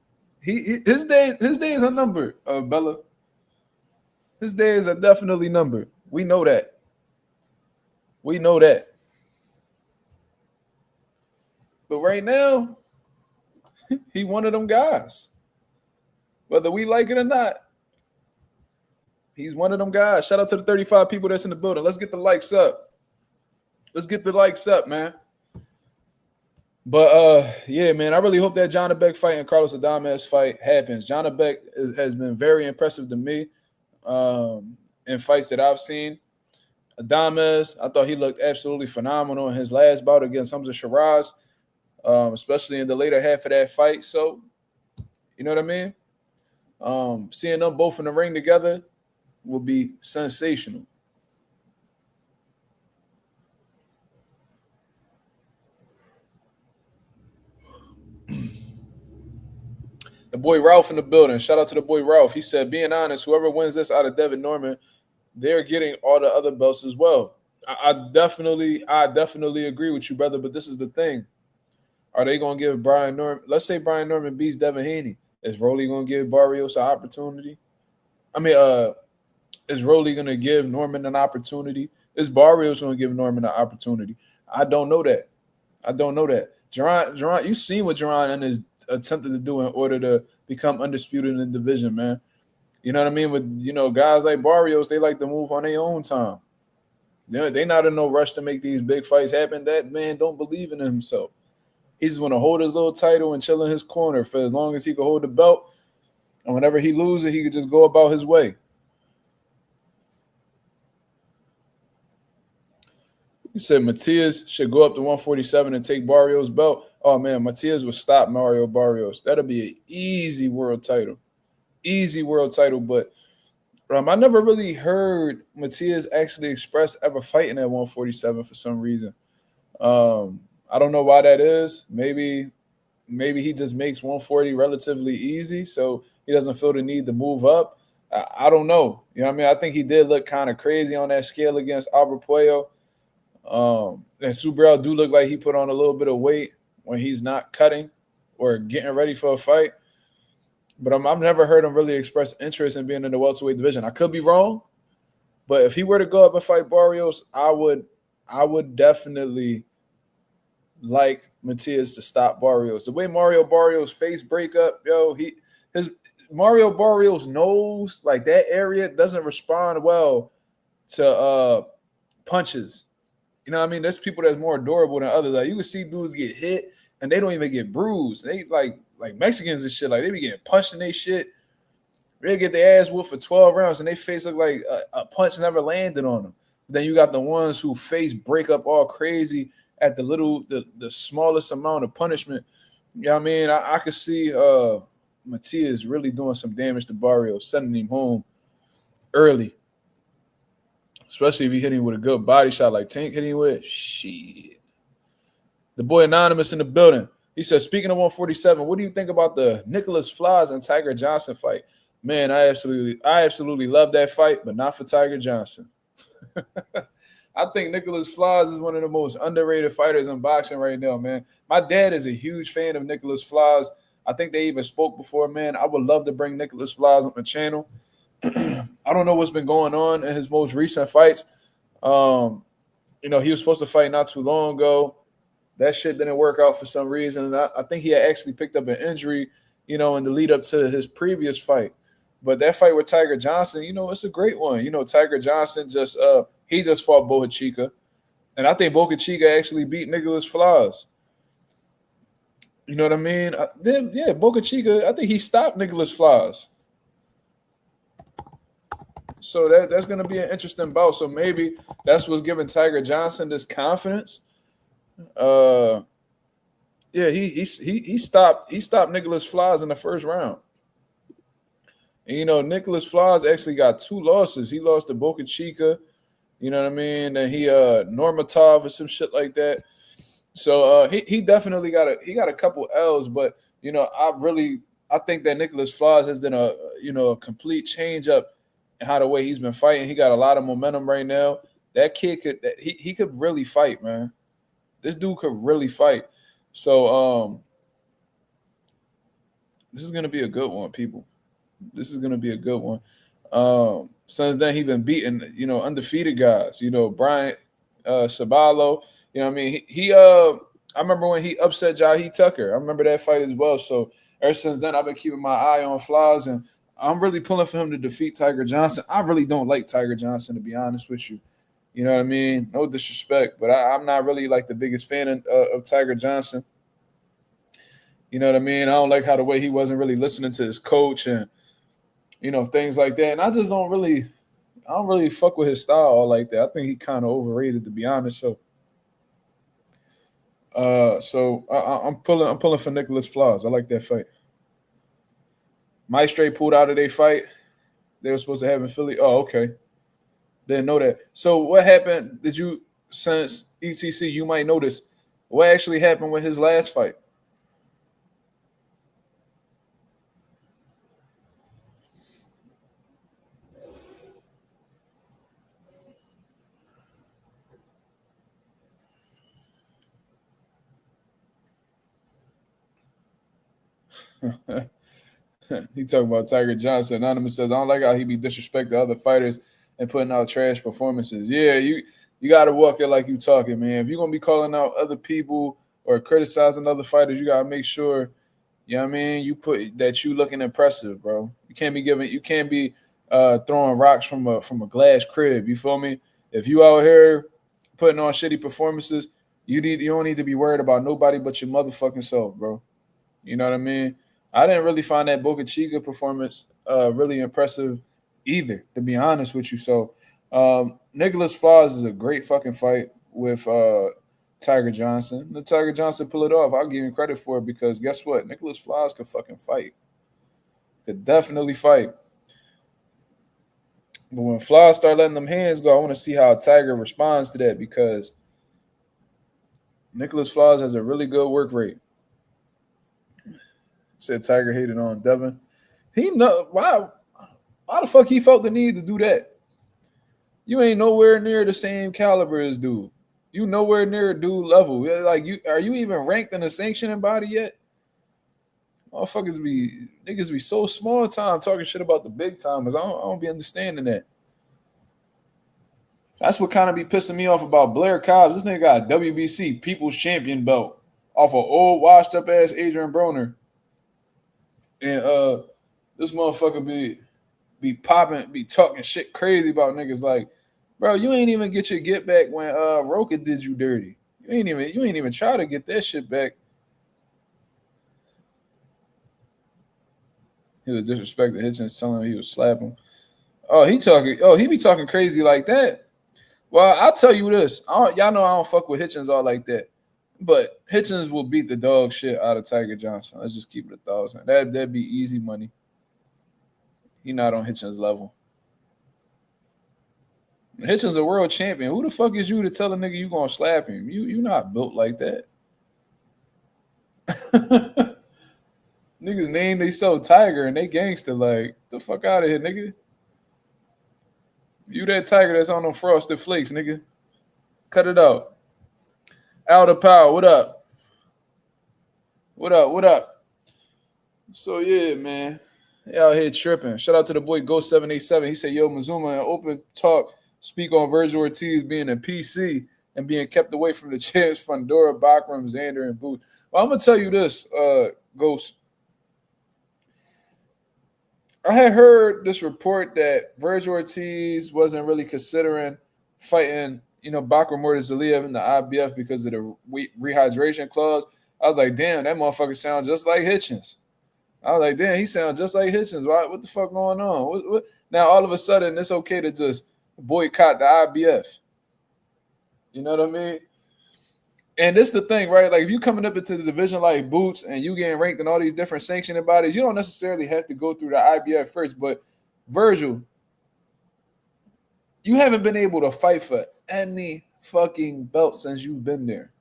His days are numbered, Bella. His days are definitely numbered. We know that. We know that. But right now, he one of them guys. Whether we like it or not, he's one of them guys. Shout out to the 35 people that's in the building. Let's get the likes up. Let's get the likes up, man. But, yeah, man, I really hope that Janibek fight and Carlos Adames fight happens. Janibek has been very impressive to me in fights that I've seen. Adames, I thought he looked absolutely phenomenal in his last bout against Hamza Shiraz, especially in the later half of that fight. So, you know what I mean? Seeing them both in the ring together would be sensational. The boy Ralph in the building. Shout out to the boy Ralph. He said, being honest, whoever wins this out of Devin Norman, they're getting all the other belts as well. I definitely agree with you, brother. But this is the thing. Are they going to give Brian Norman? Let's say Brian Norman beats Devin Haney. Is Rolly going to give Barrios an opportunity? I mean, is Rolly going to give Norman an opportunity? Is Barrios going to give Norman an opportunity? I don't know that. Jerron, you seen what Jerron and his attempted to do in order to become undisputed in the division, man. You know what I mean? With guys like Barrios, they like to move on their own time. They not in no rush to make these big fights happen. That man don't believe in himself. He just want to hold his little title and chill in his corner for as long as he can hold the belt. And whenever he loses, he could just go about his way. He said Matias should go up to 147 and take Barrios' belt. Oh, man, Matias would stop Mario Barrios. That'll be an easy world title. But I never really heard Matias actually express ever fighting at 147 for some reason. I don't know why that is. Maybe he just makes 140 relatively easy, so he doesn't feel the need to move up. I don't know. You know what I mean? I think he did look kind of crazy on that scale against Albert Puello. And Subriel do look like he put on a little bit of weight when he's not cutting or getting ready for a fight. But I've never heard him really express interest in being in the welterweight division. I could be wrong, but if he were to go up and fight Barrios, I would definitely like Matias to stop Barrios. The way Mario Barrios face breakup, his Mario Barrios nose, like that area, doesn't respond well to punches. You know what I mean? There's people that's more durable than others. Like you can see dudes get hit and they don't even get bruised. They like Mexicans and shit. Like they be getting punched in their shit. They get their ass whooped for 12 rounds and their face look like a punch never landed on them. Then you got the ones who face break up all crazy at the smallest amount of punishment. You know what I mean? I could see Matias really doing some damage to Barrios, sending him home early. Especially if he hit him with a good body shot like Tank hit him with. Shit. The boy Anonymous in the building. He said, speaking of 147, what do you think about the Nicholas Flaz and Tiger Johnson fight? Man, I absolutely love that fight, but not for Tiger Johnson. I think Nicholas Flaz is one of the most underrated fighters in boxing right now, man. My dad is a huge fan of Nicholas Flaz. I think they even spoke before, man. I would love to bring Nicholas Flaz on the channel. I don't know what's been going on in his most recent fights. He was supposed to fight not too long ago. That shit didn't work out for some reason. And I think he had actually picked up an injury, in the lead up to his previous fight. But that fight with Tiger Johnson, it's a great one. Tiger Johnson just fought Boca Chica. And I think Boca Chica actually beat Nicholas Flaz. You know what I mean? Boca Chica, I think he stopped Nicholas Flaz. So that's going to be an interesting bout. So maybe that's what's giving Tiger Johnson this confidence. He stopped Nicholas Flaz in the first round. And Nicholas Flaz actually got 2 losses. He lost to Boca Chica, you know what I mean? And he Normatov or some shit like that. So he definitely got a couple L's, but I think that Nicholas Flaz has done a complete change up in how the way he's been fighting. He got a lot of momentum right now. That kid could really fight, man. This dude could really fight. So this is gonna be a good one, people. This is gonna be a good one. Since then he's been beating, undefeated guys. Brian Sabalo. You know what I mean? I remember when he upset Jahi Tucker. I remember that fight as well. So ever since then, I've been keeping my eye on Flaz, and I'm really pulling for him to defeat Tiger Johnson. I really don't like Tiger Johnson, to be honest with you. You know what I mean? No disrespect, but I'm not really like the biggest fan of Tiger Johnson. You know what I mean? I don't like how the way he wasn't really listening to his coach and, things like that. And I don't really fuck with his style like that. I think he kind of overrated, to be honest. So I'm pulling for Nicholas Flaz. I like that fight. Maestre pulled out of their fight. They were supposed to have in Philly. Oh, okay. Didn't know that. So what happened? Since ETC, you might notice what actually happened with his last fight? He talking about Tiger Johnson. Anonymous says, I don't like how he be disrespecting other fighters and putting out trash performances. Yeah, you got to walk it like you talking, man. If you're going to be calling out other people or criticizing other fighters, you got to make sure, you know what I mean, you put that you looking impressive, bro. You can't be throwing rocks from a glass crib. You feel me? If you out here putting on shitty performances, you don't need to be worried about nobody but your motherfucking self, bro. You know what I mean? I didn't really find that Boca Chica performance really impressive either, to be honest with you. So Nicholas Flaz is a great fucking fight with Tiger Johnson. The Tiger Johnson pull it off. I'll give him credit for it because guess what? Nicholas Flaz could fucking fight. Could definitely fight. But when Flaz start letting them hands go, I want to see how Tiger responds to that because Nicholas Flaz has a really good work rate. Said Tiger hated on Devin. He know why the fuck he felt the need to do that. You ain't nowhere near the same caliber as dude. You nowhere near dude level. Like are you even ranked in the sanctioning body yet? Niggas be so small time talking shit about the big timers. I don't be understanding that. That's what kind of be pissing me off about Blair Cobbs. This nigga got a WBC People's Champion belt off of old washed up ass Adrien Broner. And this motherfucker be popping, be talking shit crazy about niggas like, bro, you ain't even get your get back when Roka did you dirty. You ain't even try to get that shit back. He was disrespecting Hitchens, telling him he was slapping. He be talking crazy like that. Well, I'll tell you this. Y'all know I don't fuck with Hitchens all like that. But Hitchens will beat the dog shit out of Tiger Johnson. Let's just keep it 1,000. That'd be easy money. He not on Hitchens' level. Hitchens a world champion. Who the fuck is you to tell a nigga you gonna slap him? You not built like that. Niggas name they so Tiger and they gangster. Like, the fuck out of here, nigga. You that Tiger that's on them Frosted Flakes, nigga. Cut it out. Out of power, what up? What up? So, yeah, man. They out here tripping. Shout out to the boy Ghost787. He said, yo, Mazuma, in open talk, speak on Virgil Ortiz being a PC and being kept away from the champs, Fundora, Bakram, Xander, and Booth. Well, I'm going to tell you this, Ghost. I had heard this report that Virgil Ortiz wasn't really considering fighting Bakram Murtazaliev in the IBF because of the rehydration clause. I was like, damn, that motherfucker sounds just like Hitchens. I was like, damn, he sounds just like Hitchens. What the fuck going on? What? Now, all of a sudden, it's okay to just boycott the IBF. You know what I mean? And this is the thing, right? Like, if you coming up into the division like Boots and you getting ranked in all these different sanctioning bodies, you don't necessarily have to go through the IBF first. But Virgil, you haven't been able to fight for any fucking belt since you've been there.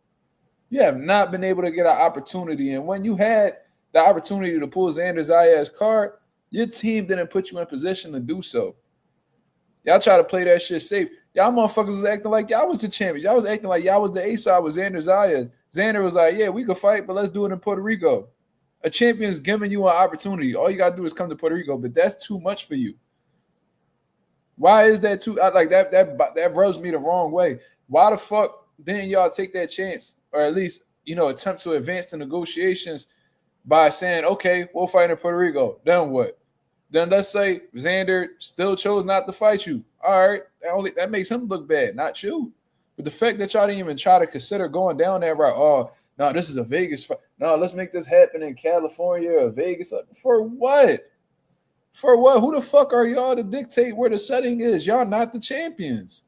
You have not been able to get an opportunity. And when you had the opportunity to pull Xander Zayas' card, your team didn't put you in position to do so. Y'all try to play that shit safe. Y'all motherfuckers was acting like y'all was the champions. Y'all was acting like y'all was the A-side with Xander Zayas. Xander was like, yeah, we could fight, but let's do it in Puerto Rico. A champion's giving you an opportunity. All you got to do is come to Puerto Rico, but that's too much for you. Why is that too? Like that rubs me the wrong way. Why the fuck didn't y'all take that chance, or at least attempt to advance the negotiations by saying, okay, we'll fight in Puerto Rico. Then what? Then let's say Xander still chose not to fight you. All right, that makes him look bad, not you. But the fact that y'all didn't even try to consider going down that route, oh no, this is a Vegas fight. No, let's make this happen in California or Vegas. For what? For what? Who the fuck are y'all to dictate where the setting is? Y'all not the champions.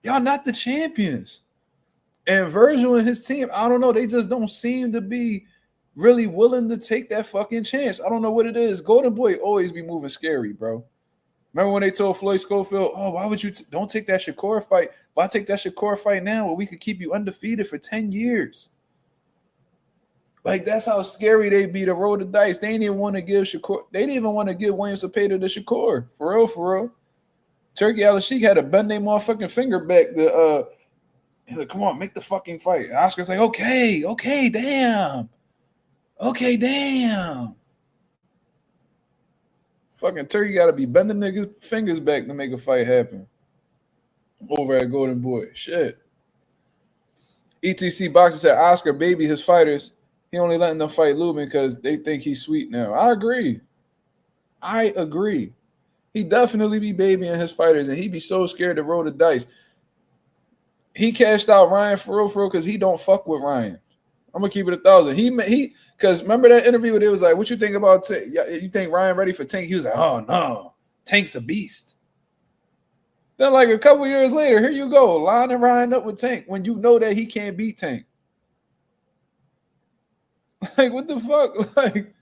Y'all not the champions. And Virgil and his team, I don't know. They just don't seem to be really willing to take that fucking chance. I don't know what it is. Golden Boy always be moving scary, bro. Remember when they told Floyd Schofield, oh, why would you don't take that Shakur fight? Why take that Shakur fight now where we could keep you undefeated for 10 years? Like, that's how scary they be to roll the dice. They didn't even want to give Shakur. They didn't even want to give William Cepeda to Shakur. For real. Turkey Al-Sheikh had to bend their motherfucking finger back to like, come on, make the fucking fight. And Oscar's like, okay, damn. Okay, damn. Fucking Turkey got to be bending niggas' fingers back to make a fight happen. Over at Golden Boy. Shit. ETC Boxer said Oscar baby his fighters. He only letting them fight Lubin because they think he's sweet now. I agree. He definitely be babying his fighters, and he be so scared to roll the dice. He cashed out Ryan for real because he don't fuck with Ryan. I'm gonna keep it 1,000. He because remember that interview where it was like, "What you think about Tank? You think Ryan ready for Tank?" He was like, "Oh no, Tank's a beast." Then like a couple years later, here you go lining Ryan up with Tank when you know that he can't beat Tank. Like what the fuck? Like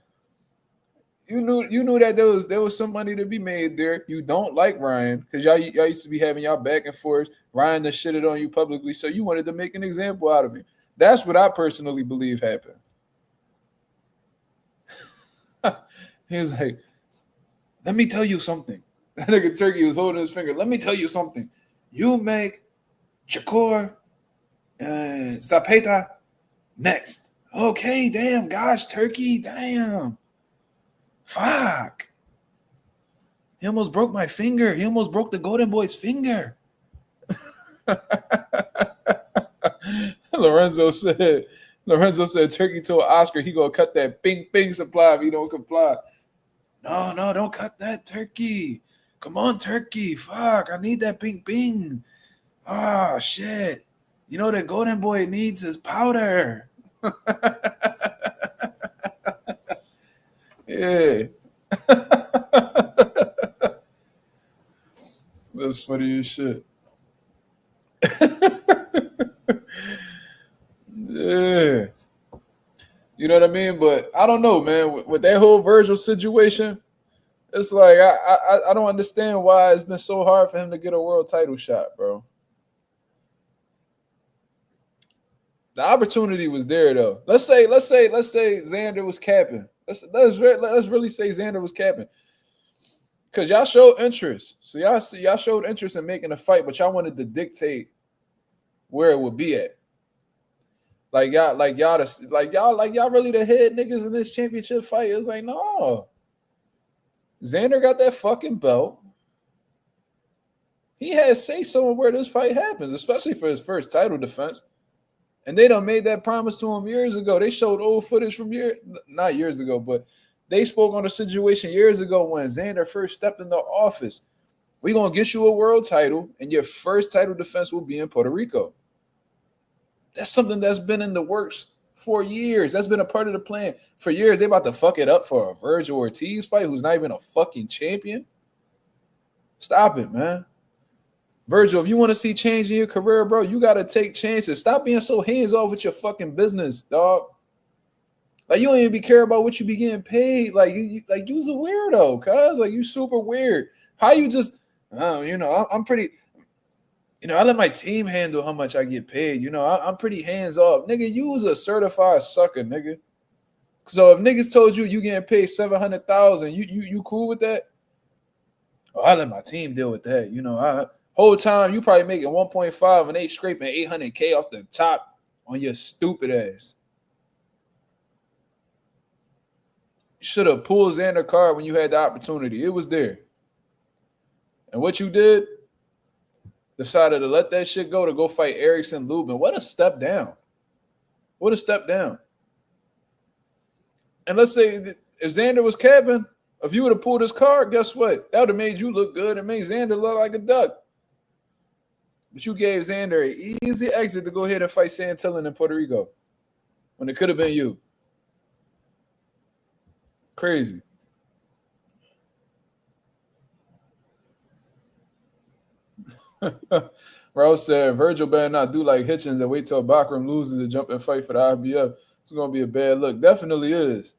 you knew that there was some money to be made there. You don't like Ryan because y'all used to be having y'all back and forth. Ryan that shitted on you publicly, so you wanted to make an example out of him. That's what I personally believe happened. He was like, "Let me tell you something." That nigga Turkey was holding his finger. "Let me tell you something. You make Shakur and Zapata next." Okay, damn, gosh, Turkey, damn. Fuck. He almost broke my finger. He almost broke the Golden Boy's finger. Lorenzo said Turkey told Oscar he gonna cut that bing supply if he don't comply. No, don't cut that, Turkey. Come on, Turkey. Fuck, I need that bing. Oh shit. You know that Golden Boy needs his powder. Yeah. That's funny as shit. Yeah. You know what I mean? But I don't know, man. With that whole Virgil situation, it's like I don't understand why it's been so hard for him to get a world title shot, bro. The opportunity was there though. Let's say Xander was capping. Let's really say Xander was capping. Cause y'all showed interest. So y'all showed interest in making a fight, but y'all wanted to dictate where it would be at. Like y'all really the head niggas in this championship fight. It was like, no. Xander got that fucking belt. He has say so where this fight happens, especially for his first title defense. And they done made that promise to him years ago. They showed old footage from not years ago, but they spoke on a situation years ago when Xander first stepped into office. We're going to get you a world title, and your first title defense will be in Puerto Rico. That's something that's been in the works for years. That's been a part of the plan for years. They about to fuck it up for a Virgil Ortiz fight who's not even a fucking champion. Stop it, man. Virgil, if you want to see change in your career, bro, you got to take chances. Stop being so hands-off with your fucking business, dog. Like, you don't even be care about what you be getting paid. Like, you's a weirdo, cuz. Like, you super weird. How you just, I'm pretty, I let my team handle how much I get paid. I'm pretty hands-off. Nigga, you was a certified sucker, nigga. So if niggas told you getting paid $700,000, you cool with that? Oh, I let my team deal with that. Whole time you probably making 1.5 and they scraping 800K off the top on your stupid ass. You should have pulled Xander card when you had the opportunity. It was there. And what you did, decided to let that shit go to go fight Erickson Lubin. What a step down. What a step down. And let's say if Xander was capping, if you would have pulled his card, guess what? That would have made you look good and made Xander look like a duck. But you gave Xander an easy exit to go ahead and fight Santillan in Puerto Rico when it could have been you. Crazy. Rouse said Virgil better not do like Hitchens and wait till Bakram loses to jump and fight for the IBF. It's gonna be a bad look. Definitely is.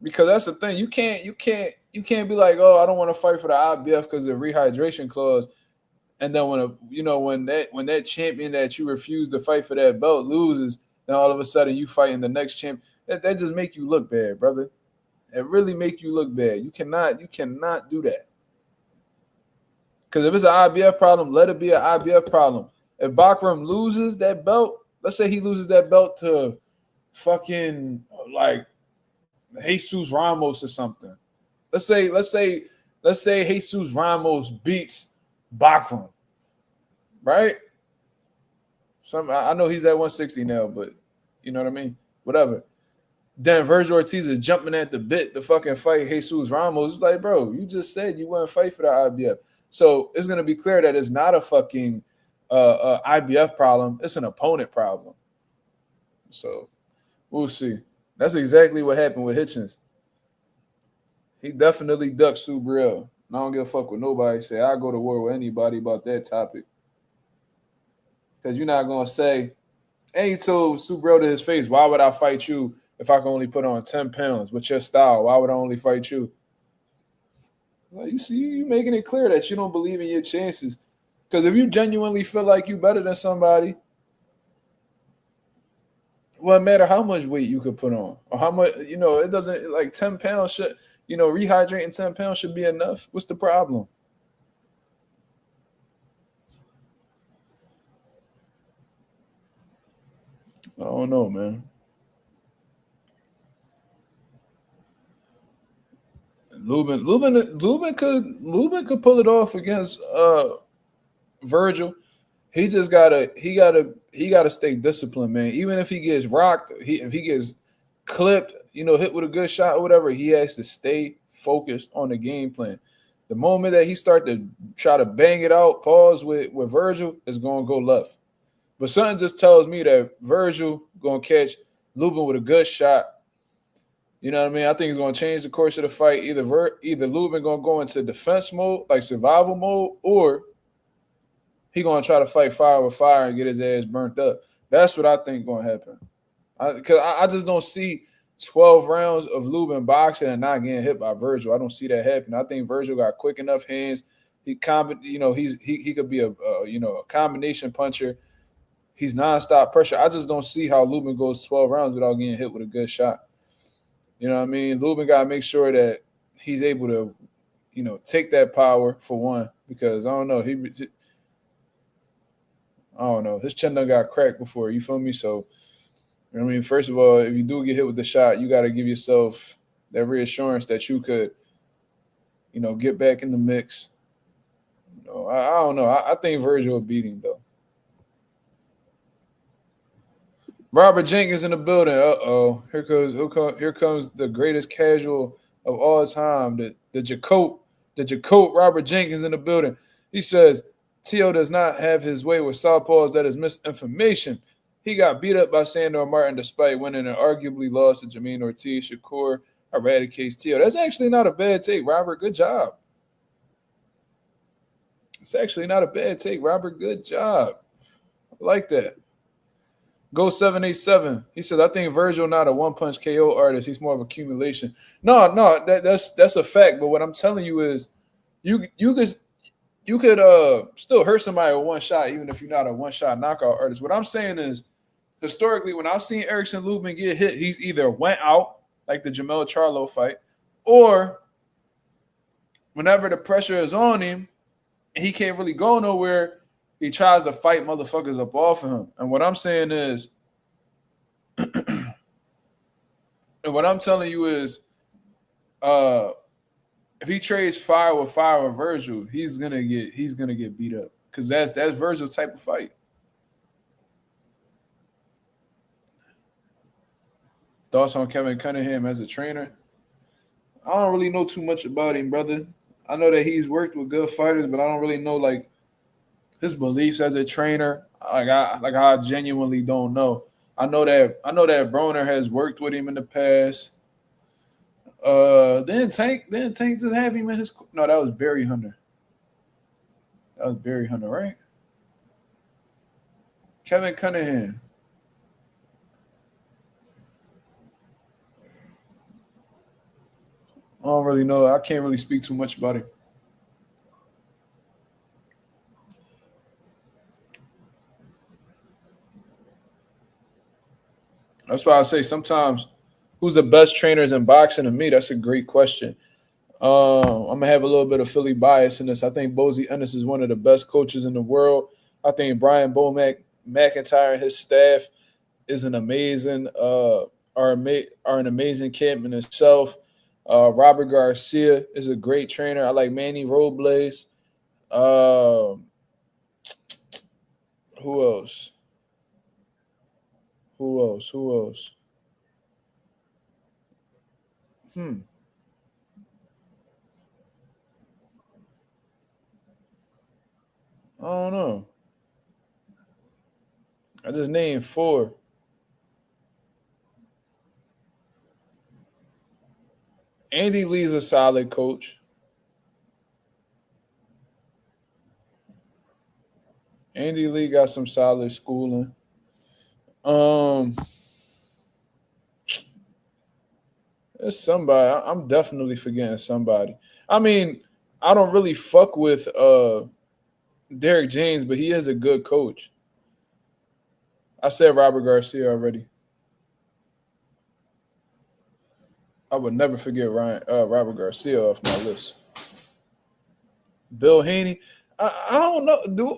Because that's the thing. You can't be like, oh, I don't want to fight for the IBF because of the rehydration clause. And then when that champion that you refuse to fight for that belt loses, then all of a sudden you fighting the next champion. That just make you look bad, brother. It really make you look bad. You cannot do that. Because if it's an IBF problem, let it be an IBF problem. If Bakram loses that belt, let's say he loses that belt to fucking like Jesus Ramos or something. Let's say Jesus Ramos beats Bakram, right? I know he's at 160 now, but you know what I mean? Whatever. Then Virgil Ortiz is jumping at the bit to fucking fight Jesus Ramos. It's like, bro, you just said you wouldn't fight for the IBF. So it's going to be clear that it's not a fucking IBF problem. It's an opponent problem. So we'll see. That's exactly what happened with Hitchens. He definitely ducked Subriel. I don't give a fuck what nobody say. I'll go to war with anybody about that topic. Because you're not going to say, and he told Subriel to his face, why would I fight you if I can only put on 10 pounds with your style? Why would I only fight you? Well, you see, you making it clear that you don't believe in your chances. Because if you genuinely feel like you better than somebody, well, no matter how much weight you could put on or how much, it doesn't, like 10 pounds should, rehydrating 10 pounds should be enough. What's the problem? I don't know, man. Lubin could pull it off against Virgil. He just gotta stay disciplined, man. Even if he gets rocked, if he gets clipped, hit with a good shot or whatever, he has to stay focused on the game plan. The moment that he start to try to bang it out, pause with Virgil, is gonna go left. But something just tells me that Virgil gonna catch Lubin with a good shot. You know what I mean? I think he's gonna change the course of the fight. Either Lubin gonna go into defense mode, like survival mode, or he gonna try to fight fire with fire and get his ass burnt up. That's what I think gonna happen. Because I just don't see 12 rounds of Lubin boxing and not getting hit by Virgil. I don't see that happening. I think Virgil got quick enough hands. He could be a combination puncher. He's nonstop pressure. I just don't see how Lubin goes 12 rounds without getting hit with a good shot. You know what I mean? Lubin got to make sure that he's able to, take that power for one, because I don't know. His chin done got cracked before. You feel me? So, first of all, if you do get hit with the shot, you got to give yourself that reassurance that you could, get back in the mix. I don't know. I think Virgil will beat him, though. Robert Jenkins in the building. Here comes the greatest casual of all time. The Jacote Robert Jenkins in the building. He says, Teo does not have his way with southpaws. That is misinformation. He got beat up by Sandor Martin despite winning an arguably loss to Jermaine Ortiz. Shakur eradicates Teo. That's actually not a bad take, Robert. Good job. It's actually not a bad take, Robert. Good job. I like that. Go 787. He says, I think Virgil not a one-punch KO artist. He's more of accumulation. No, that's a fact. But what I'm telling you is you could still hurt somebody with one shot, even if you're not a one-shot knockout artist. What I'm saying is, historically, when I've seen Erickson Lubin get hit, he's either went out, like the Jamel Charlo fight, or whenever the pressure is on him and he can't really go nowhere, he tries to fight motherfuckers up off of him. And what I'm saying is, and what I'm telling you is, if he trades fire with Virgil, he's gonna get beat up, because that's Virgil's type of fight. Thoughts on Kevin Cunningham as a trainer? I don't really know too much about him, brother. I know that he's worked with good fighters, but I don't really know like his beliefs as a trainer. I genuinely don't know. I know that Broner has worked with him in the past. Then Tank just have him in his. No, that was Barry Hunter. That was Barry Hunter, right? Kevin Cunningham. I don't really know. I can't really speak too much about him. That's why I say sometimes, who's the best trainers in boxing to me? That's a great question. I'm going to have a little bit of Philly bias in this. I think Bozy Ennis is one of the best coaches in the world. I think Brian McIntyre and his staff is an amazing are an amazing camp in itself. Robert Garcia is a great trainer. I like Manny Robles. Um, who else? Who else? Who else? Hmm. I don't know. I just named four. Andy Lee's a solid coach. Andy Lee got some solid schooling. Um, there's somebody. I'm definitely forgetting somebody. I mean, I don't really fuck with Derek James, but he is a good coach. I said Robert Garcia already. I would never forget Robert Garcia off my list. Bill Haney. I don't know, dude.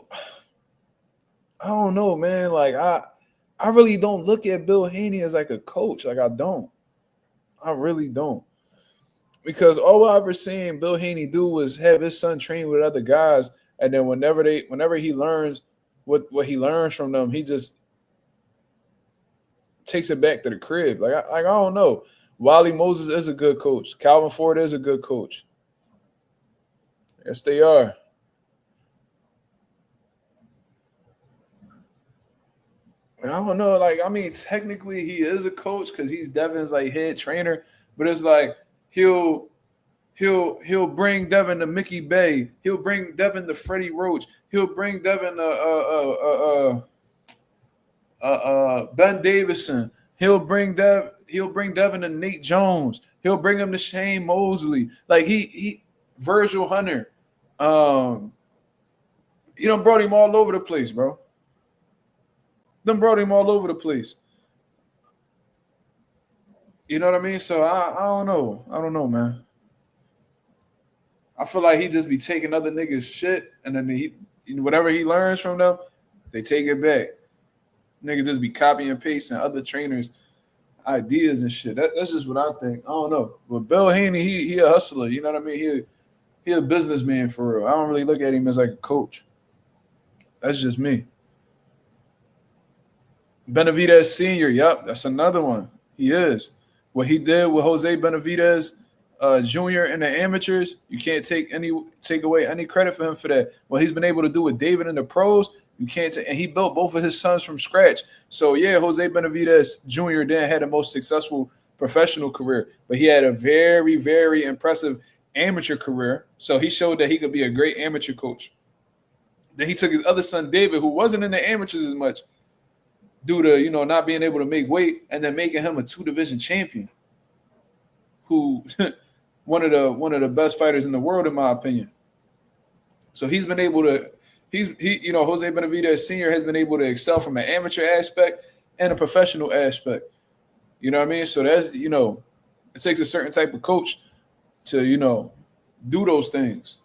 I don't know, man. Like I really don't look at Bill Haney as like a coach. Like I don't. I really don't. Because all I ever seen Bill Haney do was have his son train with other guys, and then whenever he learns what he learns from them, he just takes it back to the crib. I don't know. Wally Moses is a good coach. Calvin Ford is a good coach. Yes, they are. I don't know. Like, I mean, technically he is a coach because he's Devin's like head trainer, but it's like he'll he'll bring Devin to Mickey Bay. He'll bring Devin to Freddie Roach. He'll bring Devin to Ben Davison. He'll bring Devin to Nate Jones. He'll bring him to Shane Mosley. Like he Virgil Hunter. He done brought him all over the place, bro. Done brought him all over the place. You know what I mean? So I don't know. I don't know, man. I feel like he just be taking other niggas' shit, and then he whatever he learns from them, they take it back. Nigga just be copying and pasting other trainers' ideas and shit. That's just what I think. I don't know. But Bill Haney, he a hustler. You know what I mean? He a businessman for real. I don't really look at him as like a coach. That's just me. Benavidez Senior, yep, that's another one. He is. What he did with Jose Benavidez Jr. in the amateurs, you can't take away any credit for him for that. What he's been able to do with David in the pros, you can't. And he built both of his sons from scratch. So yeah, Jose Benavidez Jr. then had the most successful professional career, but he had a very, very impressive amateur career. So he showed that he could be a great amateur coach. Then he took his other son David, who wasn't in the amateurs as much, due to not being able to make weight, and then making him a 2-division champion, who one of the best fighters in the world, in my opinion. So he's been able to Jose Benavidez Sr. has been able to excel from an amateur aspect and a professional aspect. You know what I mean? So that's it takes a certain type of coach to do those things.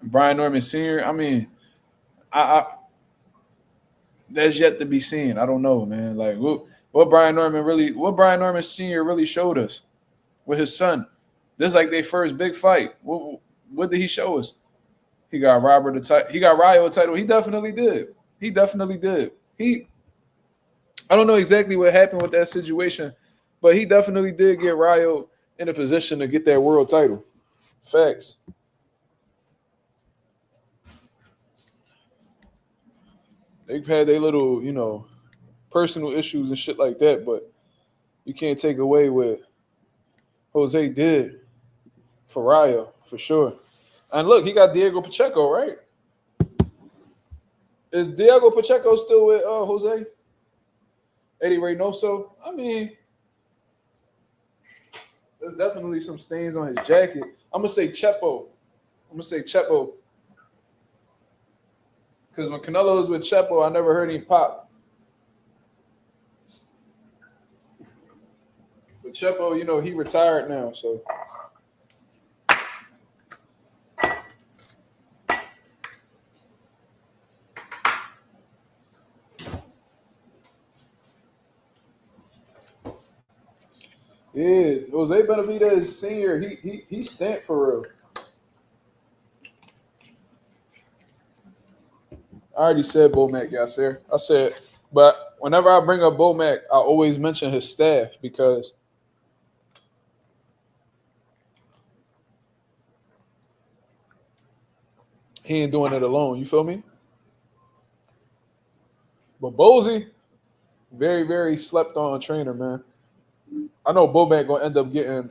Brian Norman Sr. I mean, I that's yet to be seen. I don't know, man. Like what Brian Norman Sr. really showed us with his son. This is like their first big fight. What did he show us? He got Robert the title. He got Ryo a title. He definitely did. He definitely did. I don't know exactly what happened with that situation, but he definitely did get Ryo in a position to get that world title. Facts. They've had their little, personal issues and shit like that, but you can't take away what Jose did for Ryo, for sure. And look, he got Diego Pacheco, right? Is Diego Pacheco still with Jose? Eddie Reynoso? I mean, there's definitely some stains on his jacket. I'm going to say Chepo. Because when Canelo was with Chepo, I never heard him pop. But Chepo, he retired now, so. Yeah, Jose Benavidez Senior. He stamped for real. I already said Bomac, Yasser. I said, but whenever I bring up Bomac, I always mention his staff because he ain't doing it alone. You feel me? But Bozy, very, very slept on trainer, man. I know Bomac gonna end up getting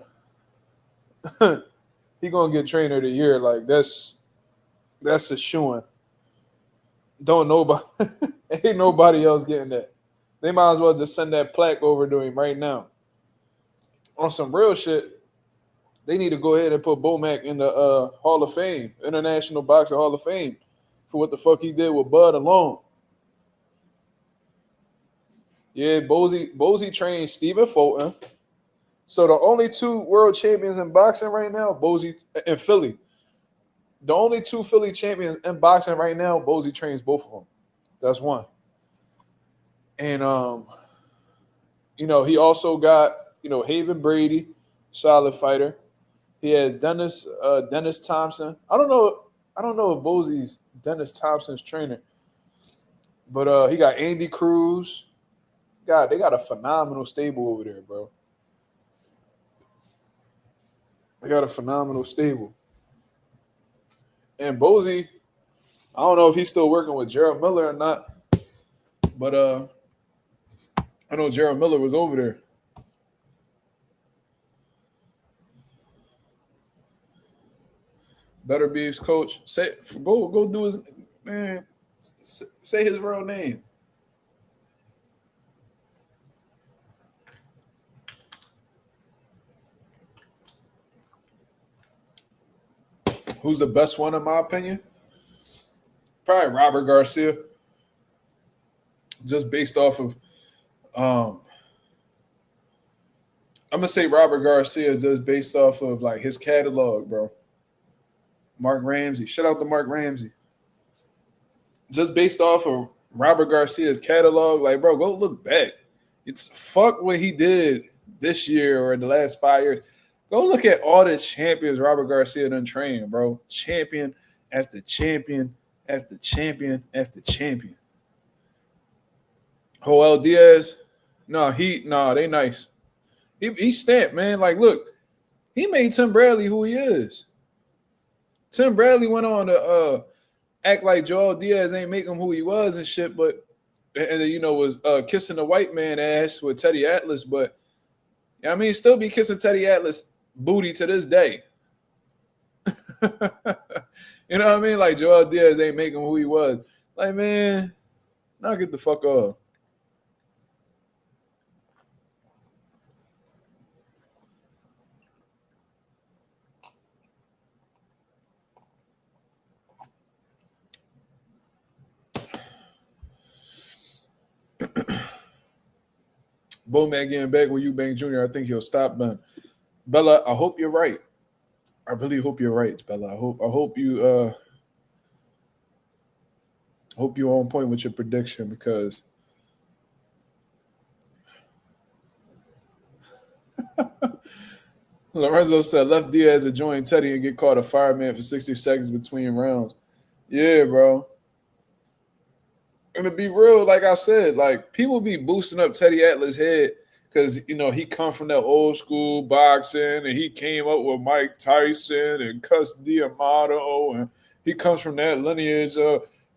he gonna get trainer of the year. Like that's a shooing. Don't nobody ain't nobody else getting that. They might as well just send that plaque over to him right now. On some real shit, they need to go ahead and put Bomac in the Hall of Fame, International Boxing Hall of Fame, for what the fuck he did with Bud alone. Yeah, Bozy trained Stephen Fulton. So the only two world champions in boxing right now, Bozy and Philly. The only two Philly champions in boxing right now, Bozy trains both of them. That's one. And he also got, Haven Brady, solid fighter. He has Dennis Thompson. I don't know if Bozy's Dennis Thompson's trainer, but he got Andy Cruz. God, they got a phenomenal stable over there, bro. They got a phenomenal stable. And Bozy, I don't know if he's still working with Gerald Miller or not, but I know Gerald Miller was over there. Better be his coach. Go do his man. Say his real name. Who's the best one in my opinion? Probably Robert Garcia. Just based off of I'm gonna say Robert Garcia just based off of like his catalog, bro. Mark Ramsey. Shout out to Mark Ramsey. Just based off of Robert Garcia's catalog, like, bro, go look back. It's fuck what he did this year or in the last 5 years. Go look at all the champions Robert Garcia done trained, bro. Champion after champion after champion after champion. Joel Diaz, they nice. He stamped, man. Like, look, he made Tim Bradley who he is. Tim Bradley went on to act like Joel Diaz ain't make him who he was and shit, but was kissing the white man ass with Teddy Atlas, but I mean, still be kissing Teddy Atlas booty to this day. You know what I mean? Like Joel Diaz ain't make him who he was. Like, man, now get the fuck off. Bomac getting back with Eubank Jr., I think he'll stop, man. Bella, I hope you're right. I really hope you're right, Bella. I hope you're on point with your prediction because Lorenzo said left Diaz to join Teddy and get caught a fireman for 60 seconds between rounds. Yeah, bro. And to be real, like I said, like people be boosting up Teddy Atlas' head because he come from that old school boxing and he came up with Mike Tyson and Cus D'Amato and he comes from that lineage.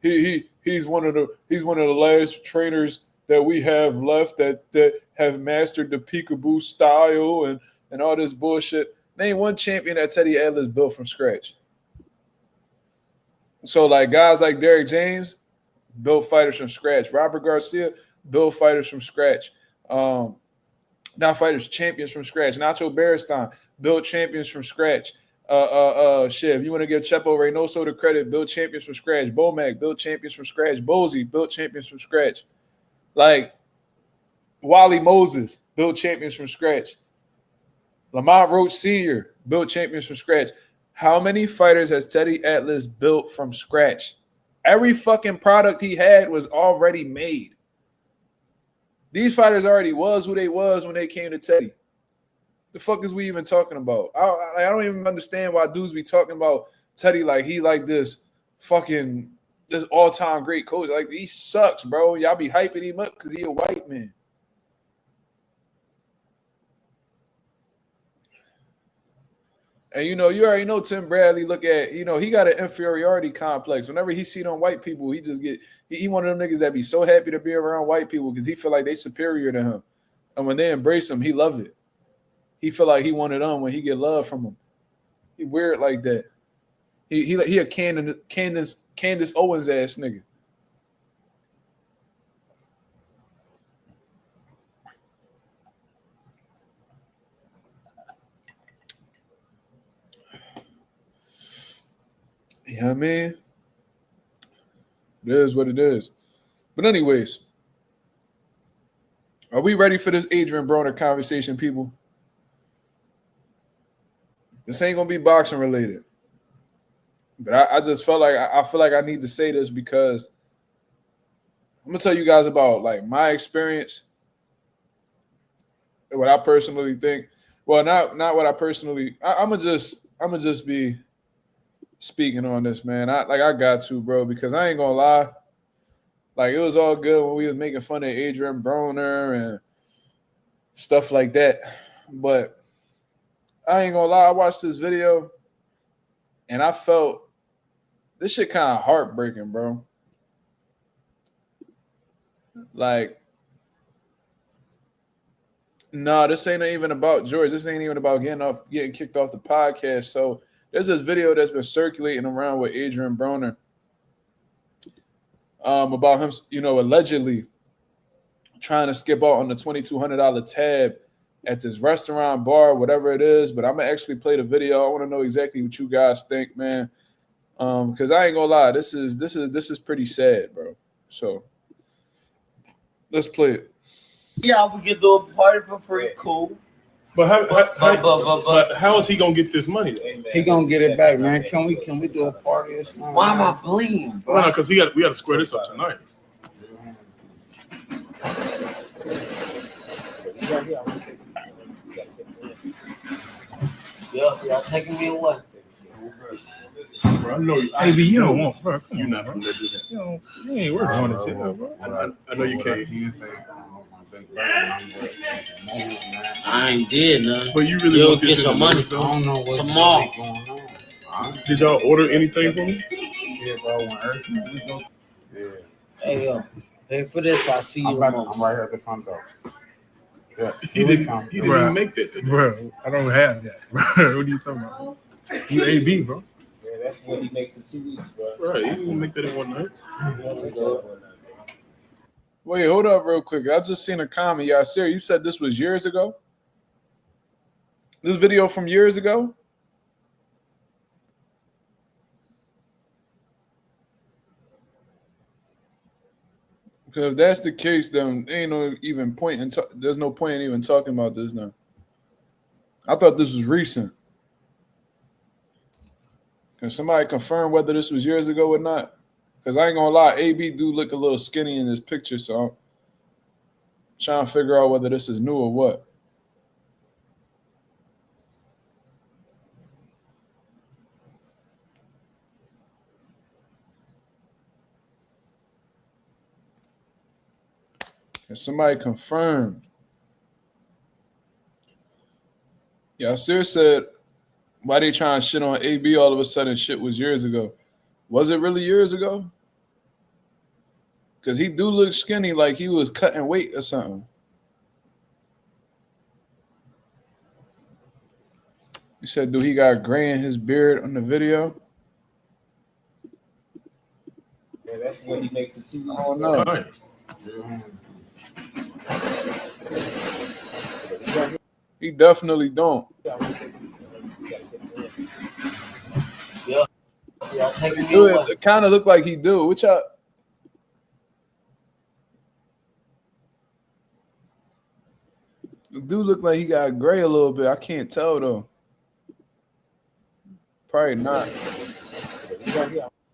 He's one of the last trainers that we have left that have mastered the peekaboo style and all this bullshit. Name one champion that Teddy Atlas built from scratch. So like guys like Derrick James built fighters from scratch. Robert Garcia built fighters from scratch. Not fighters, champions from scratch. Nacho Beristain built champions from scratch. Shit, if you want to give Chepo Reynoso the credit, built champions from scratch. Bomac built champions from scratch. Bozy built champions from scratch. Like Wally Moses built champions from scratch. Lamont Roach Sr. built champions from scratch. How many fighters has Teddy Atlas built from scratch? Every fucking product he had was already made. These fighters already was who they was when they came to Teddy. The fuck is we even talking about? I don't even understand why dudes be talking about Teddy like he like this fucking this all-time great coach. Like, he sucks, bro. Y'all be hyping him up because he a white man. And, you already know Tim Bradley look at, he got an inferiority complex. Whenever he see on white people, he just he one of them niggas that be so happy to be around white people because he feel like they superior to him. And when they embrace him, he love it. He feel like he wanted them when he get love from them. He weird like that. He a Candace Owens ass nigga. Yeah, I mean, it is what it is. But anyways, are we ready for this Adrien Broner conversation, people? This ain't gonna be boxing related, but I just felt like I feel like I need to say this because I'm gonna tell you guys about like my experience, what I personally think. Well, not what I personally. I'm gonna just be speaking on this, man. I got to, bro, because I ain't gonna lie. Like, it was all good when we was making fun of Adrien Broner and stuff like that, but I ain't gonna lie, I watched this video and I felt this shit kind of heartbreaking, bro. Like, no, this ain't even about George. This ain't even about getting kicked off the podcast. So there's this video that's been circulating around with Adrien Broner about him, allegedly trying to skip out on the $2,200 tab at this restaurant, bar, whatever it is. But I'm gonna actually play the video. I want to know exactly what you guys think, man. Because I ain't gonna lie, this is pretty sad, bro. So let's play it. Yeah, we get to a party for free, cool. But how is he gonna get this money? He gonna get it back, man. Can we do a party or something? Why am I bleeding, bro? No, because we got to square this up tonight. Y'all taking me away? Bro, I know you. Maybe you don't want, bro. You're not gonna do that. You ain't working on it, bro. I know you can't. I ain't did nothing. But you really You'll want this get your money. I don't know what's Tomorrow. really going on. Did y'all order anything for me? Yeah, bro. When everything we go, yeah. Hey, yo, pay for this. I see you I'm tomorrow. right here at the front door. Yeah, He didn't even make that today. Bro, I don't have that, bro. What are you talking about? You AB, bro. Yeah, that's what he makes in 2 weeks, bro. Right, he didn't make that in one night. Wait, hold up real quick. I just seen a comment. Y'all, Sarah, you said this was years ago? This video from years ago? Because if that's the case, then ain't no even point in there's no point in even talking about this now. I thought this was recent. Can somebody confirm whether this was years ago or not? Because I ain't gonna lie, AB do look a little skinny in this picture, so I'm trying to figure out whether this is new or what. Can somebody confirm? Yeah, Sir said, why they trying to shit on AB all of a sudden? Shit was years ago. Was it really years ago? Because he do look skinny, like he was cutting weight or something. You said, do he got gray in his beard on the video? Yeah, that's what he makes in 2 weeks. I don't know. Right. He definitely don't. Yeah. Y'all taking me Dude, away? it kind of look like he do. Which I do look like he got gray a little bit. I can't tell though. Probably not.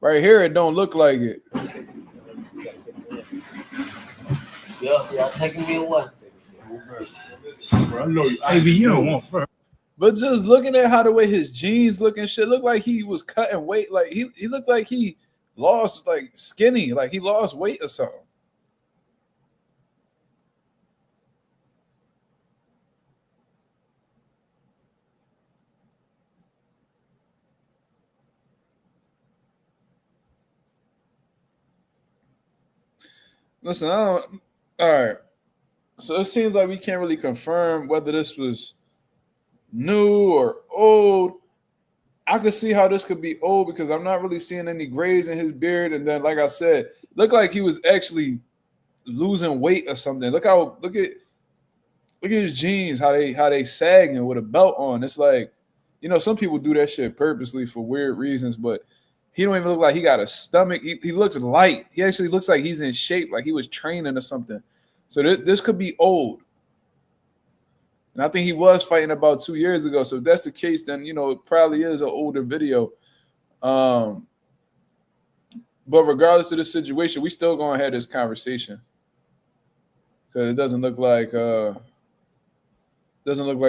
Right here, it don't look like it. Yeah, y'all taking me away? Bro, I know you. AB, you don't want, bro. But just looking at how the way his jeans look and shit, looked like he was cutting weight. Like he looked like he lost like skinny, like he lost weight or something. Listen, all right. So it seems like we can't really confirm whether this was new or old. I could see how this could be old because I'm not really seeing any grays in his beard. And then, like I said, looked like he was actually losing weight or something. Look at his jeans, how they sagging with a belt on. It's like, some people do that shit purposely for weird reasons, but he don't even look like he got a stomach. He looks light. He actually looks like he's in shape, like he was training or something. So this could be old. And I think he was fighting about 2 years ago. So if that's the case, then, it probably is an older video. But regardless of the situation, we still going to have this conversation. Because it doesn't look like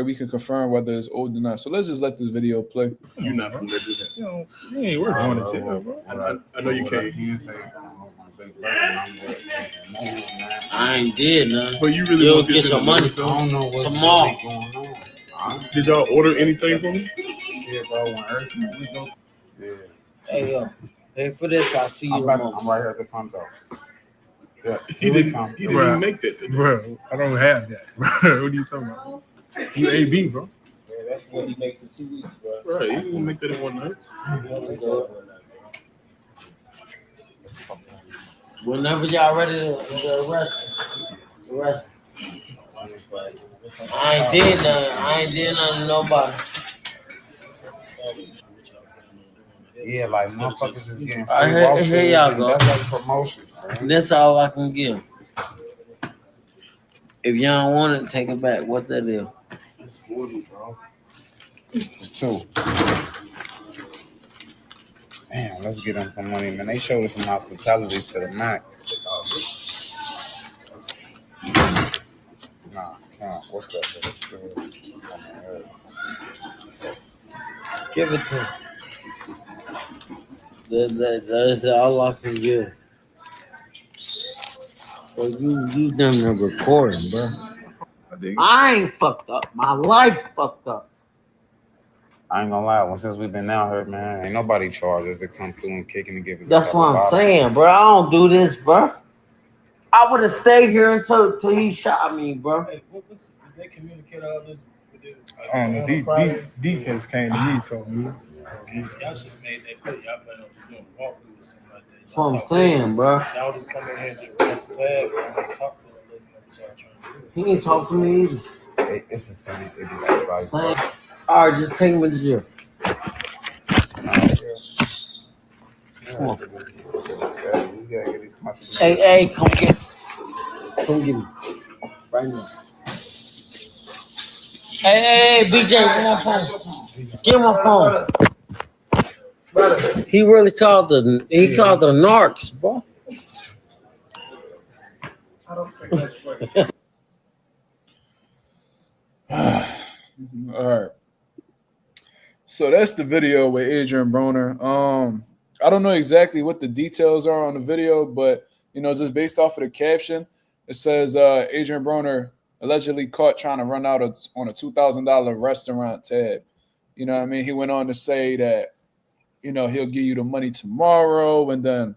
we can confirm whether it's old or not. So let's just let this video play. You're not from there, do that. You ain't working on it, bro. I know you can't. I ain't did nothing. But you really You'll want this get your in money. the I don't know what's Tomorrow. really going on. Did y'all order anything from me? Yeah, bro. When everything we go. Yeah. Hey, yo. Pay for this. I'll see you I'm tomorrow. right here at the front door. Yeah. He didn't even make that today. Bro, I don't have that. Bro, what are you talking about? You AB, bro. Yeah, that's what he makes in 2 weeks, bro. Right, he didn't make that in one night. Whenever y'all ready to arrest me. I ain't did nothing to nobody. Yeah, like motherfuckers is getting free All right, walk here y'all go. That's like promotions, man. That's all I can give. If y'all don't want it, take it back. What that is? It's 40, bro. It's 2. Damn, let's get them some money, man. They showed us some hospitality to the max. Nah, what's that? Give it to him. That's all I can give. Well, you done the recording, bro. I ain't fucked up. My life fucked up. I ain't gonna lie. Since we've been out here, man, ain't nobody charged us to come through and kicking and give us. That's what I'm saying, bro. I don't do this, bro. I would have stayed here until he shot me, bro. Hey, did they communicate all this? I don't know. Defense came to me, so me. Y'all should have made that play. Y'all plan on just doing a walkthrough or something like that. That's what I'm saying, bro. Y'all just come in here and just run the tab and talk to them. Let them know what y'all trying to do. He ain't talk to me either. It's the same thing. Everybody. Same. All right, just take him to jail. Come on. Hey, come get me. Right now. Hey, BJ, give my phone. Give my phone. He really called the narcs, bro. I don't think that's funny. All right. So that's the video with Adrien Broner. I don't know exactly what the details are on the video, but just based off of the caption, it says Adrien Broner allegedly caught trying to run out on a $2,000 restaurant tab. You know what I mean? He went on to say that, he'll give you the money tomorrow, and then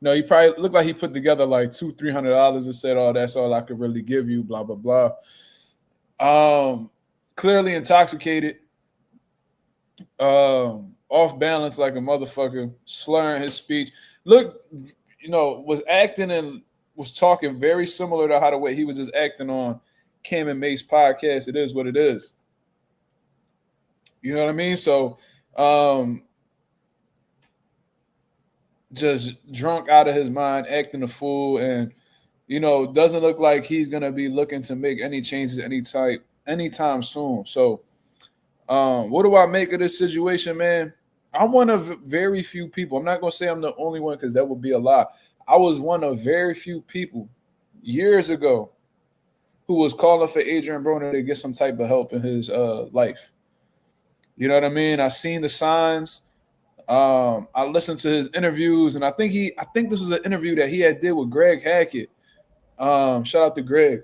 he probably looked like he put together like $200-300 and said, "Oh, that's all I could really give you." Blah blah blah. Clearly intoxicated, off balance like a motherfucker, slurring his speech. Look, was acting and was talking very similar to how the way he was just acting on Cam and Mace's podcast. It is what it is. You know what I mean? So, just drunk out of his mind, acting a fool, and doesn't look like he's gonna be looking to make any changes anytime soon. So, what do I make of this situation, man? I'm one of very few people. I'm not gonna say I'm the only one because that would be a lie. I was one of very few people years ago who was calling for Adrien Broner to get some type of help in his life. You know what I mean? I seen the signs. I listened to his interviews, and I think this was an interview that he had did with Greg Hackett. Shout out to Greg.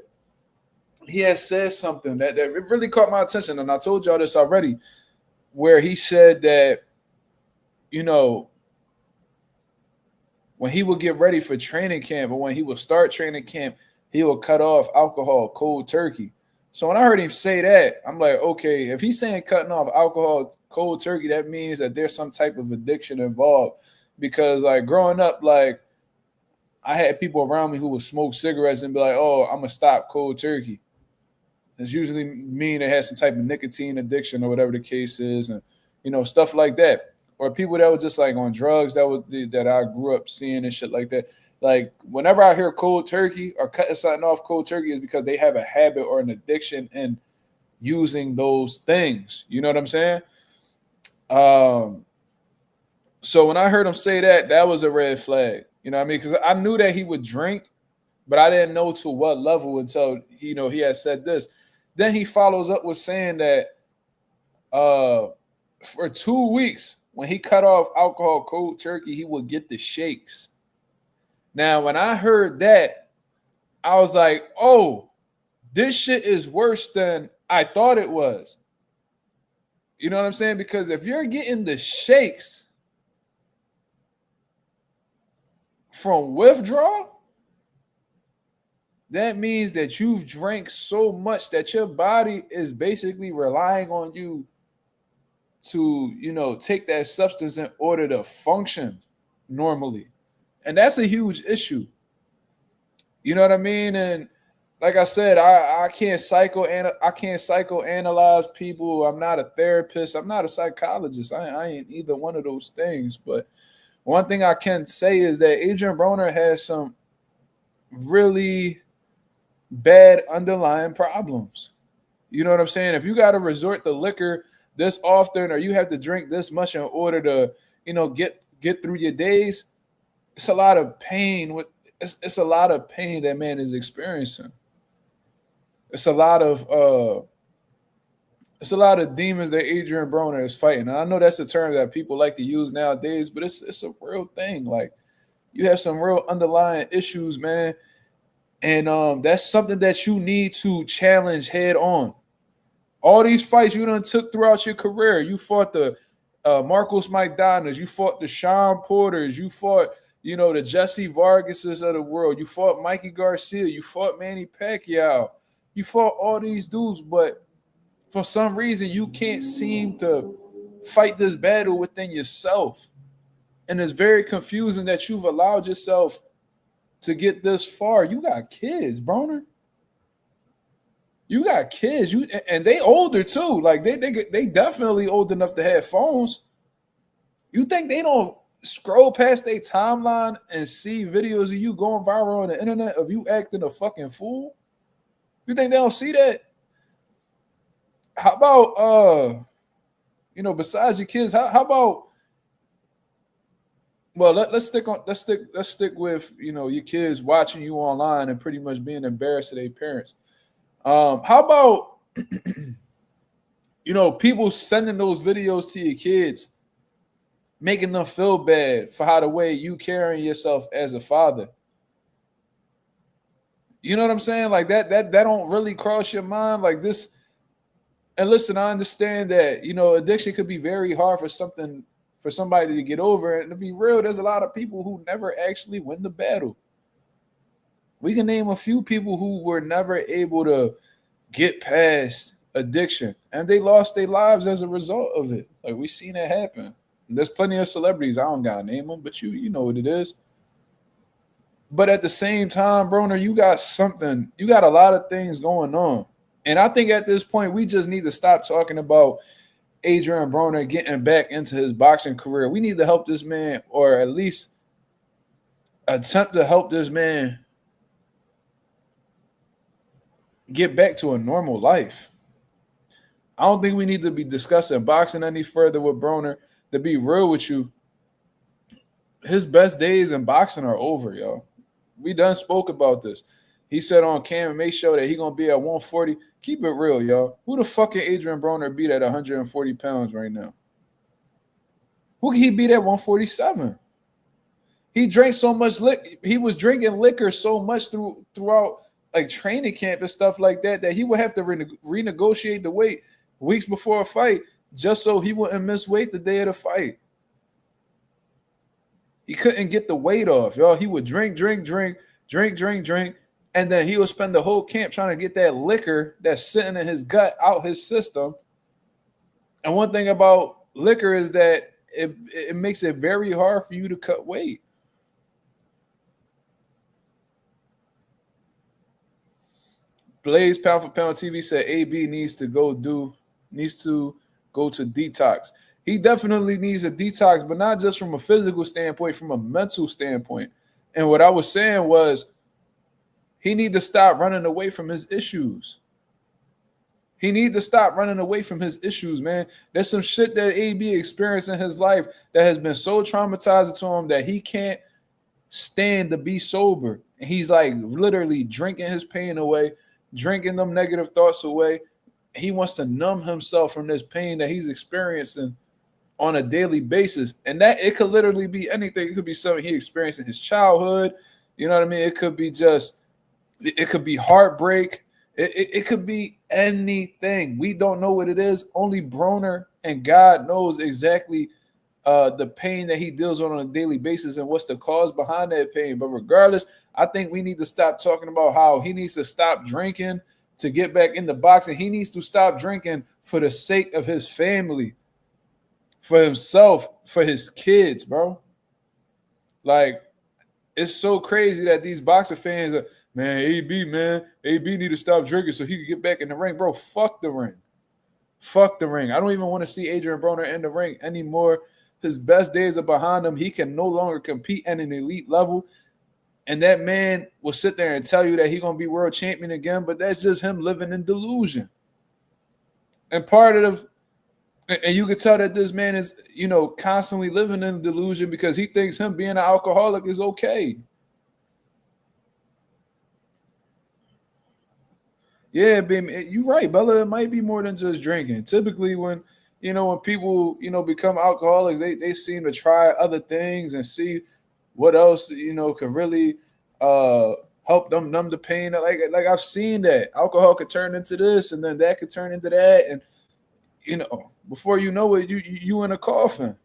He had said something that really caught my attention, and I told y'all this already, where he said that, you know, when he would get ready for training camp or when he would start training camp, he would cut off alcohol cold turkey. So when I heard him say that, I'm like, okay, if he's saying cutting off alcohol cold turkey, that means that there's some type of addiction involved. Because like growing up, like I had people around me who would smoke cigarettes and be like, oh, I'm gonna stop cold turkey. It's usually mean they had some type of nicotine addiction or whatever the case is, and you know, stuff like that. Or people that were just like on drugs that I grew up seeing and shit like that. Like whenever I hear cold turkey or cutting something off cold turkey is because they have a habit or an addiction in using those things. You know what I'm saying? So when I heard him say that, that was a red flag. You know what I mean? Because I knew that he would drink, but I didn't know to what level until, you know, he had said this. Then he follows up with saying that for 2 weeks, when he cut off alcohol cold turkey, he would get the shakes. Now, when I heard that, I was like, oh, this shit is worse than I thought it was. You know what I'm saying? Because if you're getting the shakes from withdrawal, that means that you've drank so much that your body is basically relying on you to, you know, take that substance in order to function normally. And that's a huge issue. You know what I mean? And like I said, I can't psychoanalyze people. I'm not a therapist. I'm not a psychologist. I ain't either one of those things. But one thing I can say is that Adrien Broner has some really bad underlying problems. You know what I'm saying? If you got to resort to liquor this often, or you have to drink this much in order to, you know, get through your days, it's a lot of pain. It's a lot of pain that man is experiencing. It's a lot of demons that Adrien Broner is fighting. And I know that's a term that people like to use nowadays, but it's a real thing. Like, you have some real underlying issues, man. And that's something that you need to challenge head on. All these fights you done took throughout your career, you fought the Marcos McDonald's, you fought the Sean Porters, you fought, you know, the Jesse Vargases of the world, you fought Mikey Garcia, you fought Manny Pacquiao, you fought all these dudes, but for some reason you can't seem to fight this battle within yourself. And it's very confusing that you've allowed yourself to get this far. You got kids, Broner. You got kids. And they older too. Like they definitely old enough to have phones. You think they don't scroll past their timeline and see videos of you going viral on the internet of you acting a fucking fool? You think they don't see that? How about you know, besides your kids, how about, well, let's stick with, you know, your kids watching you online and pretty much being embarrassed to their parents. How about you know, people sending those videos to your kids, making them feel bad for how the way you carrying yourself as a father? You know what I'm saying? Like that don't really cross your mind like this. And listen, I understand that, you know, addiction could be very hard for somebody to get over. And to be real, there's a lot of people who never actually win the battle. We can name a few people who were never able to get past addiction, and they lost their lives as a result of it. Like, we've seen it happen. And there's plenty of celebrities. I don't gotta name them, but you know what it is. But at the same time, Broner, you got a lot of things going on. And I think at this point, we just need to stop talking about Adrien Broner getting back into his boxing career. We need to help this man, or at least attempt to help this man get back to a normal life. I don't think we need to be discussing boxing any further with Broner. To be real with you, his best days in boxing are over, yo. We done spoke about this. He said on Cam MMA show that he gonna be at 140. Keep it real, y'all. Who the fuck can Adrien Broner beat at 140 pounds right now? Who can he beat at 147? He drank so much he was drinking liquor so much throughout like training camp and stuff like that he would have to renegotiate the weight weeks before a fight just so he wouldn't miss weight the day of the fight. He couldn't get the weight off, y'all. He would drink, and then he would spend the whole camp trying to get that liquor that's sitting in his gut out his system. And one thing about liquor is that it makes it very hard for you to cut weight. Blaze Pound for Pound TV said AB needs to go to detox. He definitely needs a detox, but not just from a physical standpoint, from a mental standpoint. And what I was saying was he need to stop running away from his issues. He need to stop running away from his issues, man. There's some shit that AB experienced in his life that has been so traumatizing to him that he can't stand to be sober. And he's like literally drinking his pain away, drinking them negative thoughts away. He wants to numb himself from this pain that he's experiencing on a daily basis. And that it could literally be anything. It could be something he experienced in his childhood. You know what I mean? It could be heartbreak. It could be anything. We don't know what it is. Only Broner and God knows exactly the pain that he deals on a daily basis and what's the cause behind that pain. But regardless, I think we need to stop talking about how he needs to stop drinking to get back in the boxing. He needs to stop drinking for the sake of his family, for himself, for his kids, bro. Like, it's so crazy that these boxer fans are, man, AB need to stop drinking so he can get back in the ring. Bro, fuck the ring. Fuck the ring. I don't even want to see Adrien Broner in the ring anymore. His best days are behind him. He can no longer compete at an elite level. And that man will sit there and tell you that he's going to be world champion again, but that's just him living in delusion. And and you can tell that this man is, constantly living in delusion because he thinks him being an alcoholic is okay. Yeah, baby, you're right, Bella. It might be more than just drinking. Typically, when people, become alcoholics, they seem to try other things and see what else, could really help them numb the pain. Like I've seen that alcohol could turn into this, and then that could turn into that, and before you know it, you in a coffin.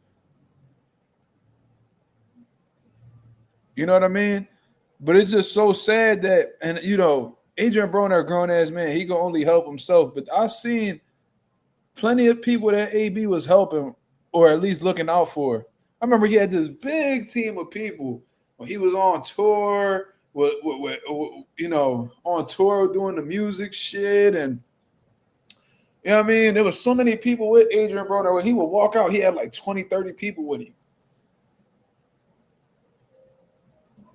You know what I mean? But it's just so sad that, and Adrien Broner, a grown-ass man, he can only help himself. But I've seen plenty of people that AB was helping or at least looking out for. I remember he had this big team of people when he was on tour, on tour doing the music shit. And, you know what I mean? There was so many people with Adrien Broner. When he would walk out, he had like 20, 30 people with him.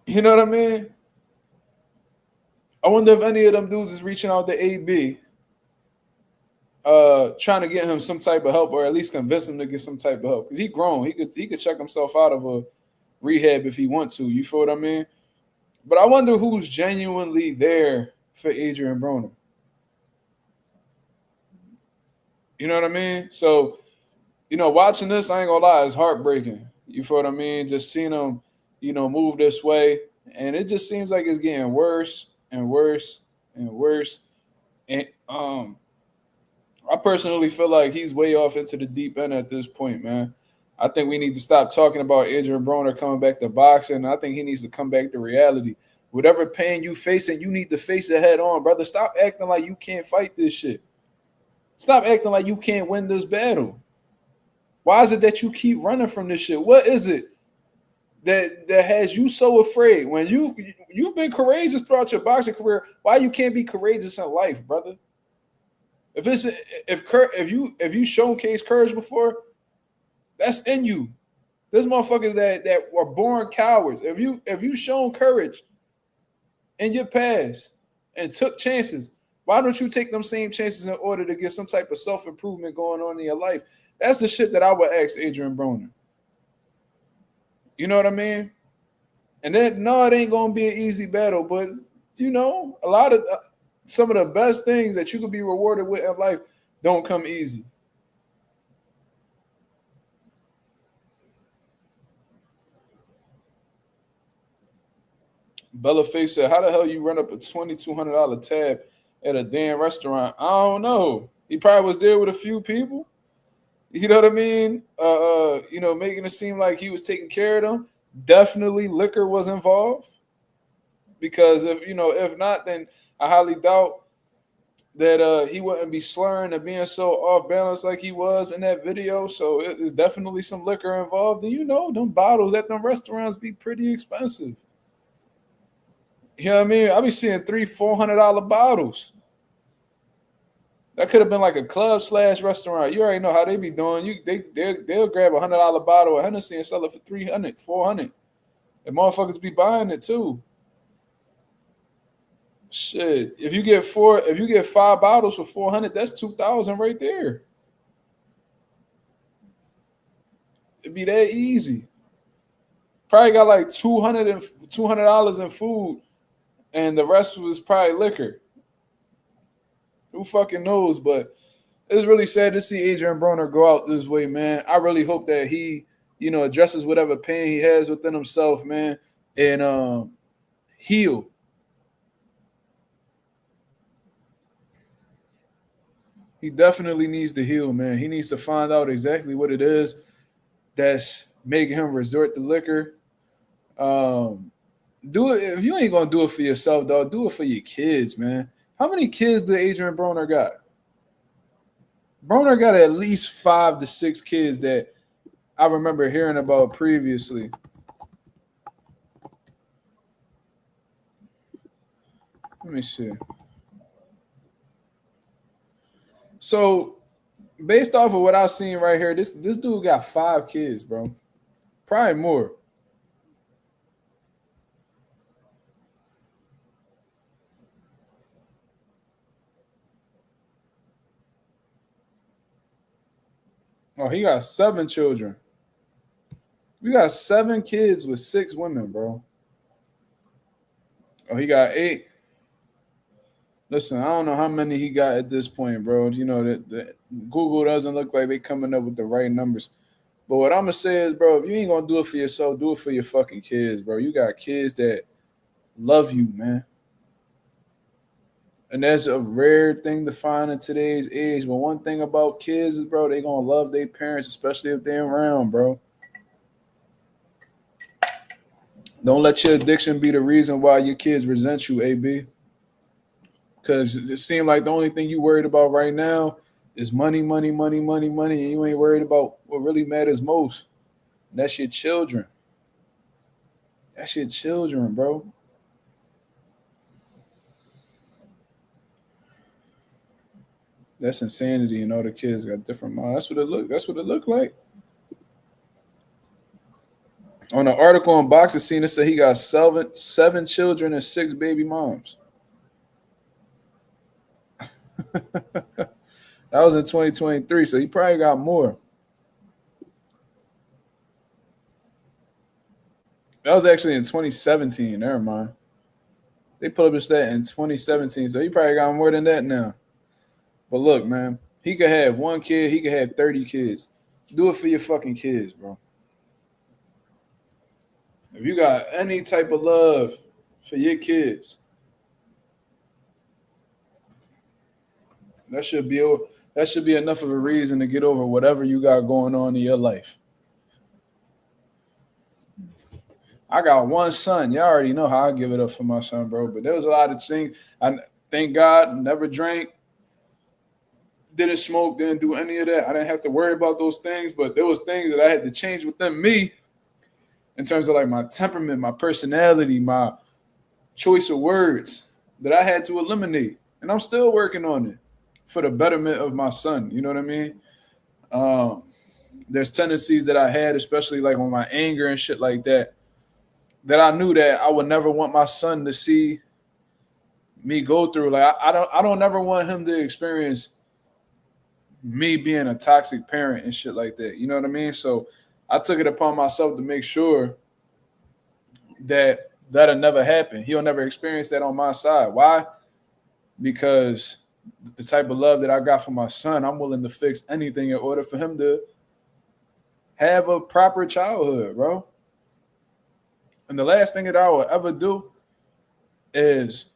You know what I mean? I wonder if any of them dudes is reaching out to AB, trying to get him some type of help, or at least convince him to get some type of help. Because he grown. He could check himself out of a rehab if he wants to. You feel what I mean? But I wonder who's genuinely there for Adrien Broner. You know what I mean? So, watching this, I ain't gonna lie, it's heartbreaking. You feel what I mean? Just seeing him, move this way. And it just seems like it's getting worse and worse and worse. And I personally feel like he's way off into the deep end at this point, man. I think we need to stop talking about Adrien Broner coming back to boxing. I think he needs to come back to reality. Whatever pain you facing, you need to face it head on, brother. Stop acting like you can't fight this shit. Stop acting like you can't win this battle. Why is it that you keep running from this shit? What is it that has you so afraid? When you've been courageous throughout your boxing career, why you can't be courageous in life, brother? If you showcase courage before, that's in you. There's motherfuckers that were born cowards. If you shown courage in your past and took chances, why don't you take them same chances in order to get some type of self-improvement going on in your life? That's the shit that I would ask Adrien Broner. You know what I mean? And then, no, it ain't gonna be an easy battle, but a lot of some of the best things that you could be rewarded with in life don't come easy. Bella Face said, how the hell you run up a $2,200 tab at a damn restaurant? I don't know. He probably was there with a few people. You know what I mean? Making it seem like he was taking care of them. Definitely liquor was involved. Because if not, then I highly doubt that he wouldn't be slurring and being so off balance like he was in that video. So it's definitely some liquor involved. And them bottles at them restaurants be pretty expensive. You know what I mean? I be seeing $300-$400 bottles. That could have been like a club / restaurant. You already know how they be doing. They'll grab $100 bottle of Hennessy and sell it for $300, $400. And motherfuckers be buying it too. Shit, if you get 5 bottles for $400, that's $2,000 right there. It'd be that easy. Probably got like $200 in food, and the rest was probably liquor. Who fucking knows? But it's really sad to see Adrien Broner go out this way, man. I really hope that he, addresses whatever pain he has within himself, man, and heal. He definitely needs to heal, man. He needs to find out exactly what it is that's making him resort to liquor. Do it. If you ain't gonna do it for yourself, dog, do it for your kids, man. How many kids did Adrien Broner got? Broner got at least 5 to 6 kids that I remember hearing about previously. Let me see. So, based off of what I've seen right here, this dude got 5 kids, bro. Probably more. Oh, he got 7 children. We got 7 kids with 6 women, bro. Oh, he got 8. Listen, I don't know how many he got at this point, bro. That Google doesn't look like they coming up with the right numbers. But what I'm going to say is, bro, if you ain't going to do it for yourself, do it for your fucking kids, bro. You got kids that love you, man. And that's a rare thing to find in today's age. But one thing about kids is, bro, they going to love their parents, especially if they're around, bro. Don't let your addiction be the reason why your kids resent you, AB. Because it seems like the only thing you worried about right now is money, money, money, money, money. And you ain't worried about what really matters most. And that's your children. That's your children, bro. That's insanity, and all the kids got different minds. That's what it looked like. On the article on Boxing Scene, it said he got 7 children and 6 baby moms. That was in 2023, so he probably got more. That was actually in 2017. Never mind. They published that in 2017, so he probably got more than that now. But look, man, he could have 1 kid. He could have 30 kids. Do it for your fucking kids, bro. If you got any type of love for your kids, that should be enough of a reason to get over whatever you got going on in your life. I got 1 son. Y'all already know how I give it up for my son, bro. But there was a lot of things. I thank God never drank, didn't smoke, didn't do any of that. I didn't have to worry about those things. But there was things that I had to change within me in terms of like my temperament, my personality, my choice of words that I had to eliminate. And I'm still working on it for the betterment of my son. You know what I mean? There's tendencies that I had, especially like on my anger and shit like that, that I knew that I would never want my son to see me go through. Like I don't ever want him to experience me being a toxic parent and shit like that. You know what I mean? So I took it upon myself to make sure that that'll never happen. He'll never experience that on my side. Why? Because the type of love that I got for my son, I'm willing to fix anything in order for him to have a proper childhood, bro. And the last thing that I will ever do is,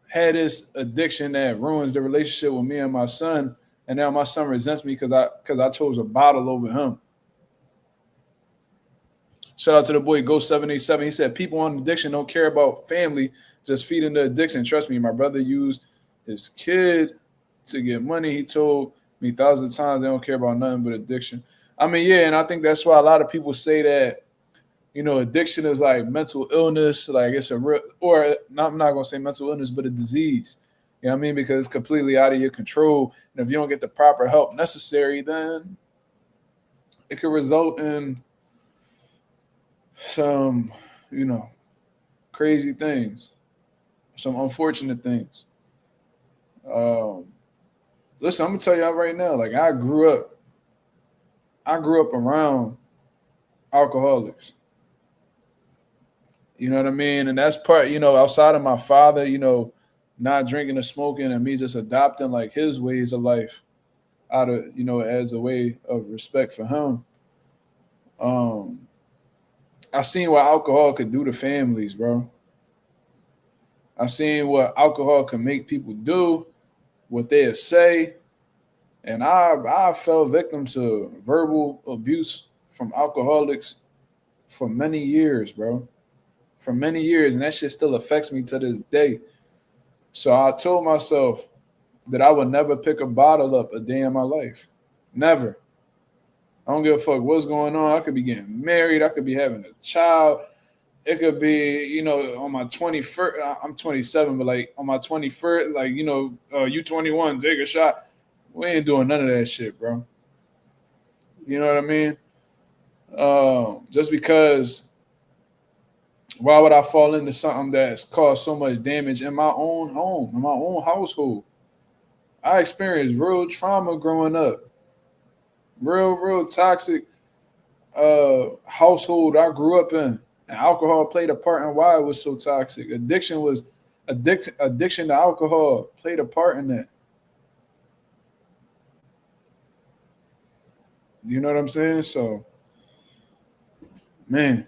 had this addiction that ruins the relationship with me and my son, and now my son resents me because I chose a bottle over him. Shout out to the boy Ghost787. He said people on addiction don't care about family, just feeding the addiction. Trust me, my brother used his kid to get money. He told me thousands of times they don't care about nothing but addiction. I mean, yeah, and I think that's why a lot of people say that, addiction is like mental illness, like it's a real, or I'm not going to say mental illness, but a disease. You know what I mean? Because it's completely out of your control. And if you don't get the proper help necessary, then it could result in some, crazy things, some unfortunate things. Listen, I'm going to tell y'all right now, like I grew up around alcoholics. You know what I mean? And that's part, outside of my father, not drinking or smoking and me just adopting like his ways of life out of, as a way of respect for him. I seen what alcohol could do to families, bro. I seen what alcohol can make people do, what they say. And I fell victim to verbal abuse from alcoholics for many years, bro. For many years, and that shit still affects me to this day. So I told myself that I would never pick a bottle up a day in my life. Never. I don't give a fuck what's going on. I could be getting married. I could be having a child. It could be, on my 21st. I'm 27, but like on my 21st, like, you 21, take a shot. We ain't doing none of that shit, bro. You know what I mean? Just because. Why would I fall into something that's caused so much damage in my own home, in my own household? I experienced real trauma growing up. Real toxic household I grew up in. And alcohol played a part in why it was so toxic. Addiction to alcohol played a part in that. You know what I'm saying? So, man,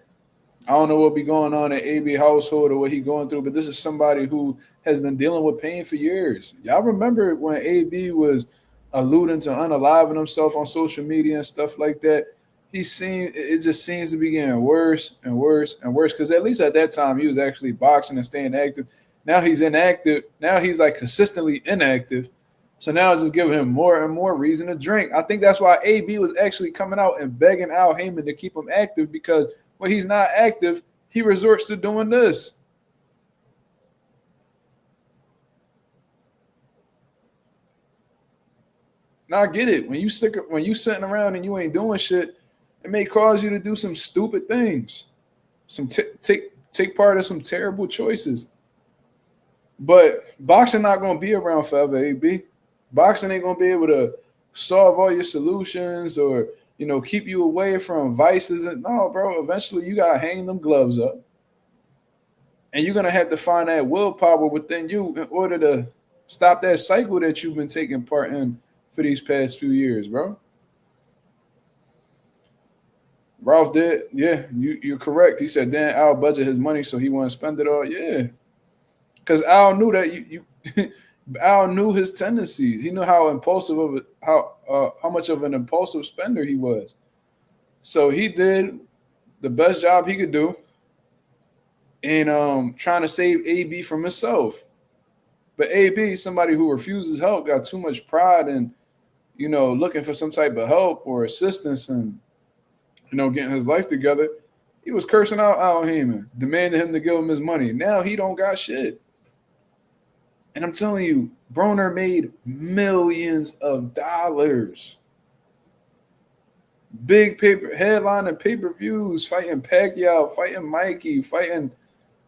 I don't know what be going on in AB household or what he going through, but this is somebody who has been dealing with pain for years. Y'all remember when AB was alluding to unaliving himself on social media and stuff like that? It just seems to be getting worse and worse and worse, because at least at that time he was actually boxing and staying active. Now he's inactive. Now he's like consistently inactive. So now it's just giving him more and more reason to drink. I think that's why AB was actually coming out and begging Al Heyman to keep him active, because when he's not active, he resorts to doing this. Now I get it. When you sitting around and you ain't doing shit, it may cause you to do some stupid things, take part in some terrible choices. But boxing not gonna be around forever, AB. Boxing ain't gonna be able to solve all your solutions or keep you away from vices. And no, bro, eventually you gotta hang them gloves up. And you're gonna have to find that willpower within you in order to stop that cycle that you've been taking part in for these past few years, bro. Ralph did, yeah, you're correct. He said, Dan, Al budget his money so he won't spend it all. Yeah. Because Al knew that Al knew his tendencies. He knew how impulsive how much of an impulsive spender he was. So he did the best job he could do in trying to save AB from himself. But AB, somebody who refuses help, got too much pride in, looking for some type of help or assistance and, getting his life together. He was cursing out Al Heyman, demanding him to give him his money. Now he don't got shit. And I'm telling you, Broner made millions of dollars. Big headline and pay-per-views, fighting Pacquiao, fighting Mikey, fighting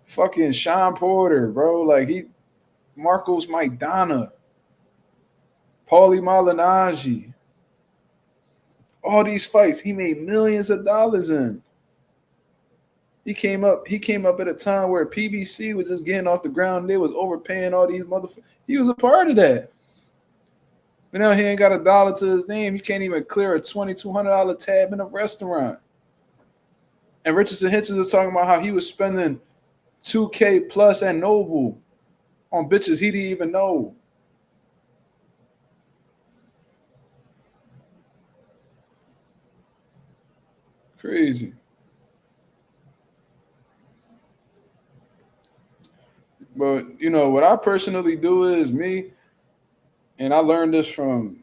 fucking Sean Porter, bro. Like Marcos Maidana, Paulie Malignaggi. All these fights, he made millions of dollars in. He came up at a time where PBC was just getting off the ground. They was overpaying all these motherfuckers. He was a part of that. But now he ain't got $1 to his name. He can't even clear a $2,200 tab in a restaurant. And Richardson Hitchens was talking about how he was spending $2K plus at Noble on bitches he didn't even know. Crazy. But, you know, what I personally do is me, and I learned this from,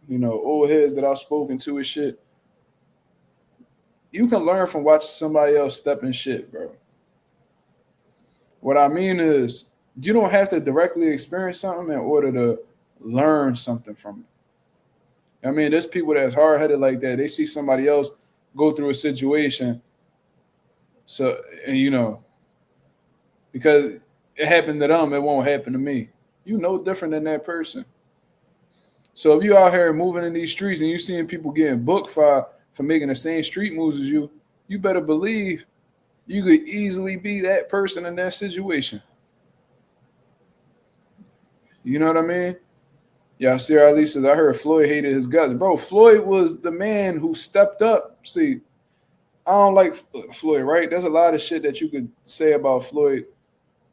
you know, old heads that I've spoken to and shit. You can learn from watching somebody else step in shit, bro. What I mean is you don't have to directly experience something in order to learn something from it. I mean, there's people that's hard-headed like that. They see somebody else go through a situation. So, and you know, because it happened to them, it won't happen to me. You know different than that person. So if you out here moving in these streets and you seeing people getting booked for making the same street moves as you, you better believe you could easily be that person in that situation. You know what I mean? Yeah, Sarah Ali says, I heard Floyd hated his guts. Bro, Floyd was the man who stepped up. See, I don't like Floyd, right? There's a lot of shit that you could say about Floyd,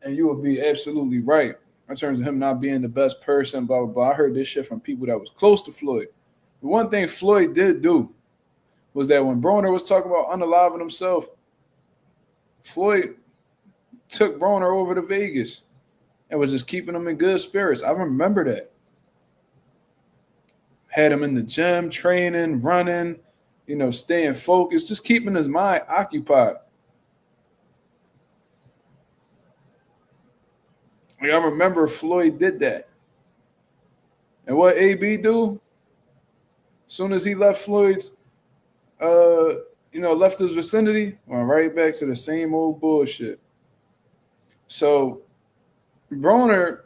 and you would be absolutely right in terms of him not being the best person, blah, blah, blah. I heard this shit from people that was close to Floyd. The one thing Floyd did do was that when Broner was talking about unaliving himself, Floyd took Broner over to Vegas and was just keeping him in good spirits. I remember that. Had him in the gym, training, running, you know, staying focused, just keeping his mind occupied. Like, I remember Floyd did that. And what AB do? As soon as he left Floyd's, left his vicinity, went right back to the same old bullshit. So Broner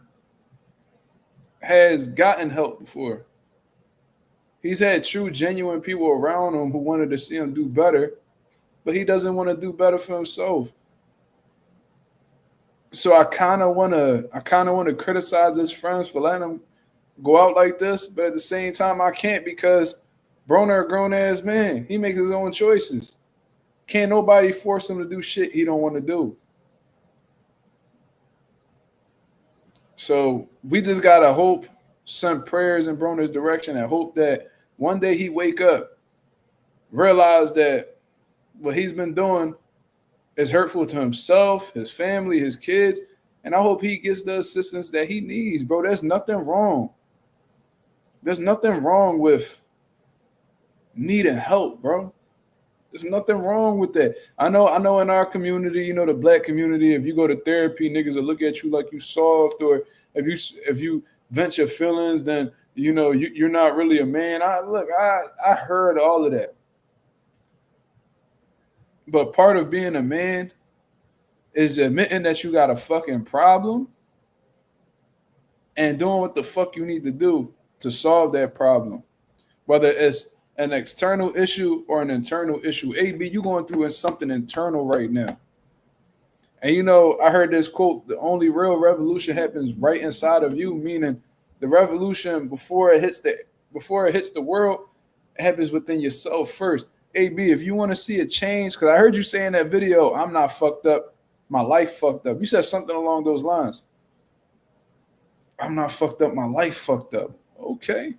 has gotten help before. He's had true, genuine people around him who wanted to see him do better, but he doesn't want to do better for himself. So I kind of want to criticize his friends for letting him go out like this, but at the same time I can't, because Broner a grown ass man. He makes his own choices. Can't nobody force him to do shit he don't want to do. So we just gotta hope, send prayers in Broner's direction, and hope that one day he wake up, realize that what he's been doing is hurtful to himself, his family, his kids, and I hope he gets the assistance that he needs, bro. There's nothing wrong. There's nothing wrong with needing help, bro. There's nothing wrong with that. I know in our community, you know, the black community, if you go to therapy, niggas will look at you like you soft, or if you vent your feelings, then you know you're not really a man. I heard all of that. But part of being a man is admitting that you got a fucking problem and doing what the fuck you need to do to solve that problem. Whether it's an external issue or an internal issue. AB, you going through something internal right now. And you know, I heard this quote, the only real revolution happens right inside of you, meaning the revolution before it hits the world, it happens within yourself first. AB, if you want to see a change, because I heard you say in that video, I'm not fucked up, my life fucked up. You said something along those lines. I'm not fucked up, my life fucked up. Okay.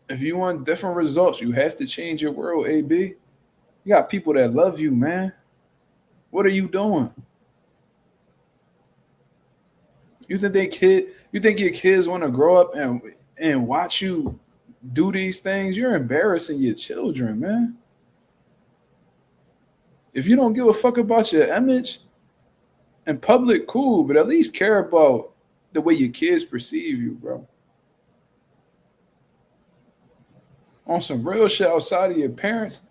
If you want different results, you have to change your world, AB. You got people that love you, man. What are you doing? You think your kids want to grow up and watch you do these things? You're embarrassing your children, man. If you don't give a fuck about your image in public, cool, but at least care about the way your kids perceive you, bro. On some real shit outside of your parents,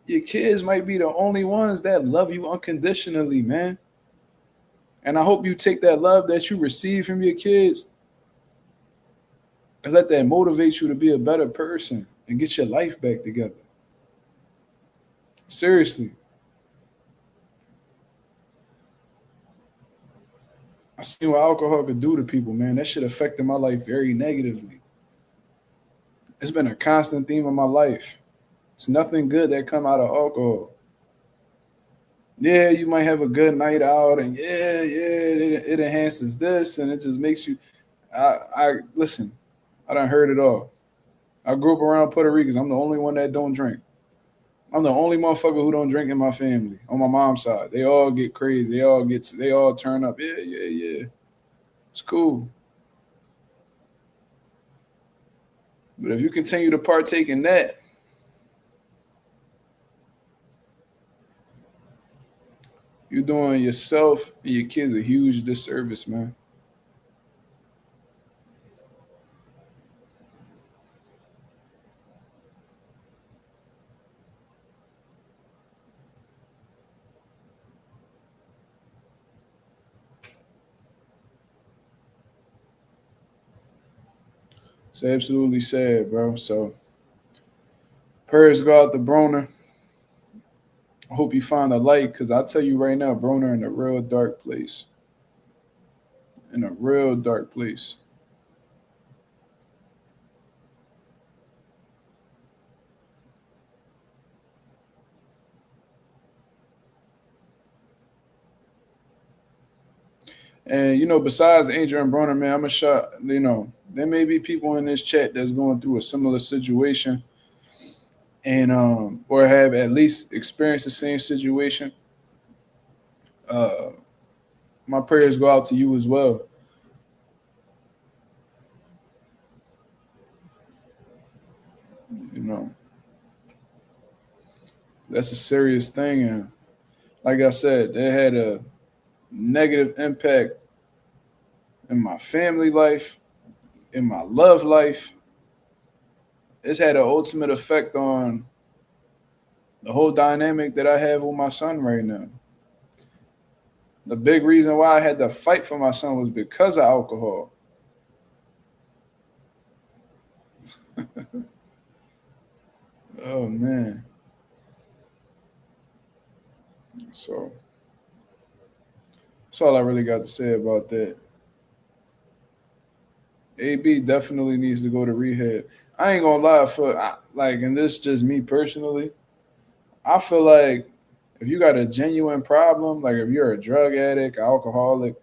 your kids might be the only ones that love you unconditionally, man. And I hope you take that love that you receive from your kids and let that motivate you to be a better person and get your life back together. Seriously. I seen what alcohol could do to people, man. That shit affected my life very negatively. It's been a constant theme of my life. It's nothing good that come out of alcohol. Yeah, you might have a good night out, and it enhances this, and it just makes you. I listen. I done heard it all. I grew up around Puerto Ricans. I'm the only one that don't drink. I'm the only motherfucker who don't drink in my family on my mom's side. They all get crazy. They all turn up. Yeah. It's cool. But if you continue to partake in that, you're doing yourself and your kids a huge disservice, man. It's absolutely sad, bro. So prayers go out to Broner. I hope you find a light, because I tell you right now, Broner in a real dark place. In a real dark place. And besides Adrien Broner, man, I'm a shot. There may be people in this chat that's going through a similar situation, and or have at least experienced the same situation. My prayers go out to you as well. That's a serious thing, and like I said, it had a negative impact in my family life, in my love life. It's had an ultimate effect on the whole dynamic that I have with my son right now. The big reason why I had to fight for my son was because of alcohol. Oh, man. So that's all I really got to say about that. AB definitely needs to go to rehab. I ain't gonna lie, and this is just me personally, I feel like if you got a genuine problem, like if you're a drug addict, alcoholic,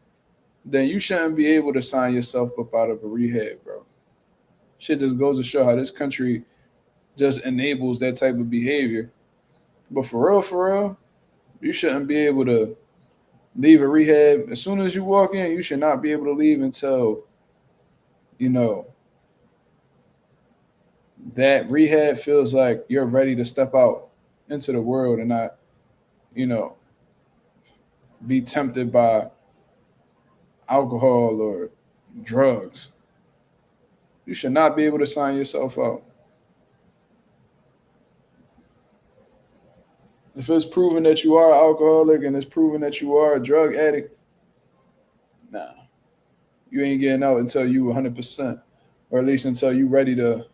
then you shouldn't be able to sign yourself up out of a rehab, bro. Shit just goes to show how this country just enables that type of behavior. But for real, you shouldn't be able to leave a rehab. As soon as you walk in, you should not be able to leave until, that rehab feels like you're ready to step out into the world and not, be tempted by alcohol or drugs. You should not be able to sign yourself out. If it's proven that you are alcoholic and it's proven that you are a drug addict, nah, you ain't getting out until you 100%, or at least until you ready to.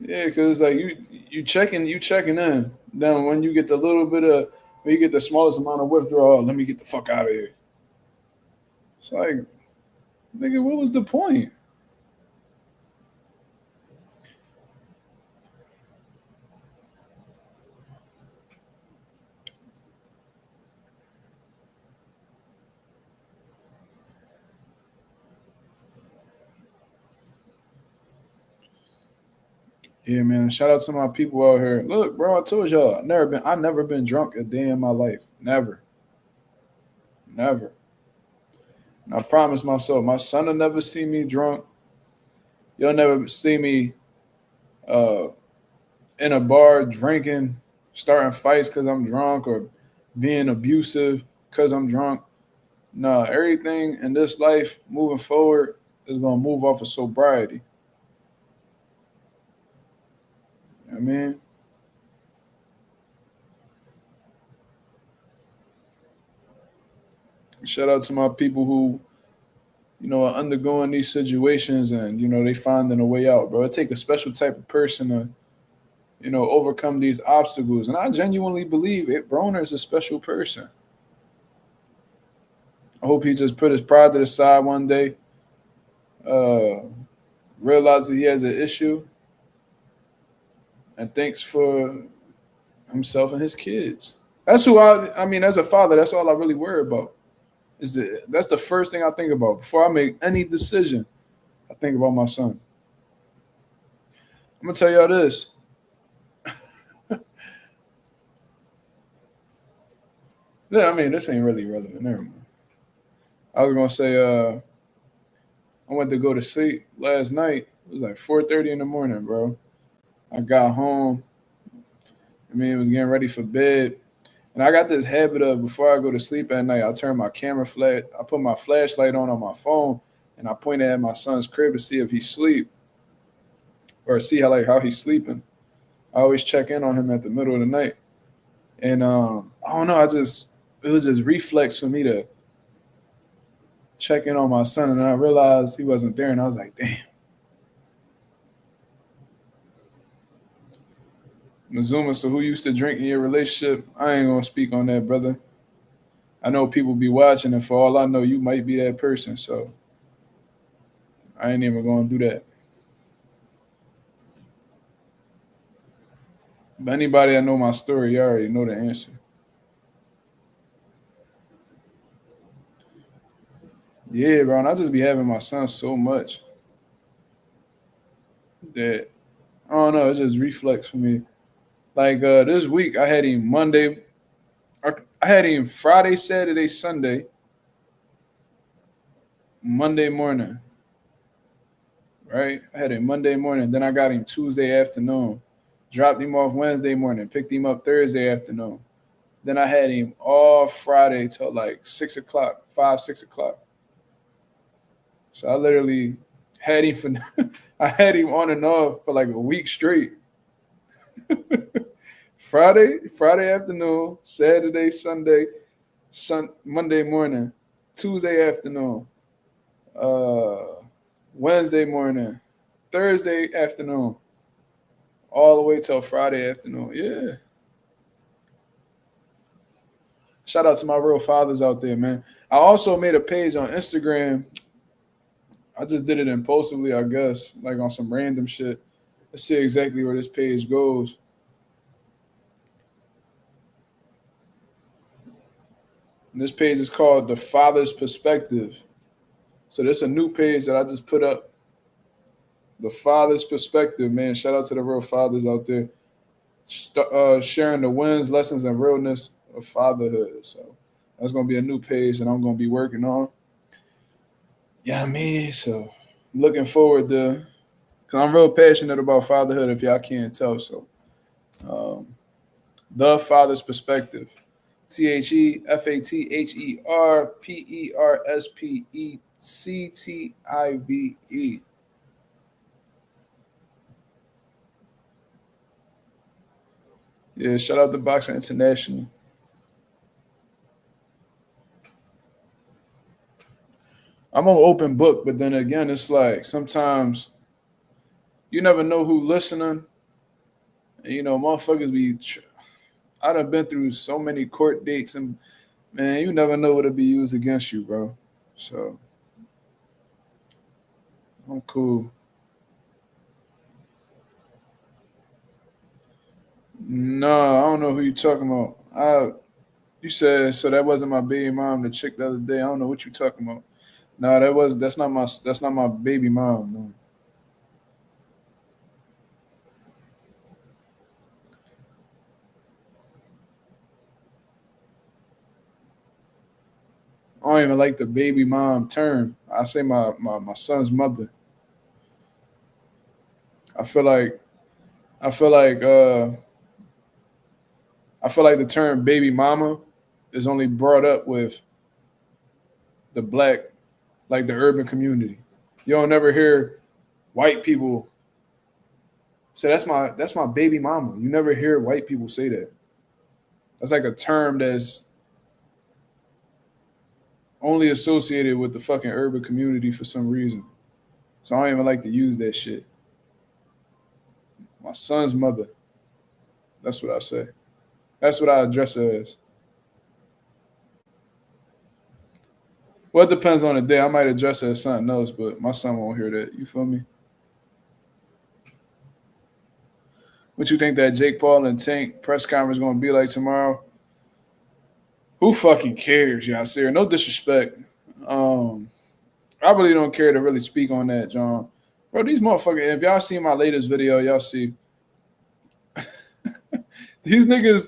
Yeah, because like you checking in. Then when you get when you get the smallest amount of withdrawal, let me get the fuck out of here. It's like, nigga, what was the point? Yeah, man. Shout out to my people out here. Look, bro, I told y'all, I never been drunk a day in my life. Never. And I promised myself, my son will never see me drunk. You'll never see me in a bar drinking, starting fights because I'm drunk, or being abusive because I'm drunk. No, everything in this life moving forward is going to move off of sobriety. I mean, shout out to my people who are undergoing these situations and, they finding a way out, bro. It take a special type of person to, overcome these obstacles. And I genuinely believe Broner is a special person. I hope he just put his pride to the side one day, realizes he has an issue, and thanks for himself and his kids. That's who I mean, as a father, that's all I really worry about. That's the first thing I think about. Before I make any decision, I think about my son. I'm going to tell y'all this. Yeah, I mean, this ain't really relevant. Never mind. I was going to say, I went to go to sleep last night. It was like 4:30 in the morning, bro. I got home. It was getting ready for bed. And I got this habit of, before I go to sleep at night, I turn my camera flat. I put my flashlight on my phone, and I point it at my son's crib to see if he's asleep or see how he's sleeping. I always check in on him at the middle of the night. And I don't know, it was just reflex for me to check in on my son, and I realized he wasn't there, and I was like, damn. Mazuma, so who used to drink in your relationship? I ain't gonna speak on that, brother. I know people be watching, and for all I know, you might be that person, so I ain't even gonna do that. But anybody that know my story, you already know the answer. Yeah, bro, and I just be having my son so much that, I don't know, it's just reflex for me. Like this week, I had him Monday. I had him Friday, Saturday, Sunday, Monday morning. Right? I had him Monday morning. Then I got him Tuesday afternoon. Dropped him off Wednesday morning. Picked him up Thursday afternoon. Then I had him all Friday till like 6 o'clock, 6 o'clock. So I literally had him I had him on and off for like a week straight. Friday afternoon, Saturday, Sunday, Monday morning, Tuesday afternoon, Wednesday morning, Thursday afternoon, all the way till Friday afternoon. Yeah. Shout out to my real fathers out there, man. I also made a page on Instagram. I just did it impulsively, I guess, like on some random shit. Let's see exactly where this page goes. And this page is called The Father's Perspective. So this is a new page that I just put up. The Father's Perspective, man. Shout out to the real fathers out there. Sharing the wins, lessons, and realness of fatherhood. So that's going to be a new page that I'm going to be working on. Yeah, so I'm looking forward to, because I'm real passionate about fatherhood, if y'all can't tell. So The Father's Perspective. TheFatherperspective. Yeah, shout out to Boxing International. I'm an open book, but then again, it's like sometimes you never know who listening. And, motherfuckers be... I done been through so many court dates, and, man, you never know what'll be used against you, bro. So, I'm cool. No, I don't know who you talking about. You said, so that wasn't my baby mom, the chick the other day. I don't know what you talking about. No, that's not my baby mom, no. I don't even like the baby mom term. I say my son's mother. I feel like the term baby mama is only brought up with the black, like the urban community. You don't never hear white people say that's my baby mama. You never hear white people say that. That's like a term that's only associated with the fucking urban community for some reason. So I don't even like to use that shit. My son's mother. That's what I say. That's what I address her as. Well, it depends on the day. I might address her as something else, but my son won't hear that. You feel me? What you think that Jake Paul and Tank press conference going to be like tomorrow? Who fucking cares, Yasir? No disrespect. I really don't care to really speak on that, John. Bro, these motherfuckers, if y'all see my latest video, y'all see these niggas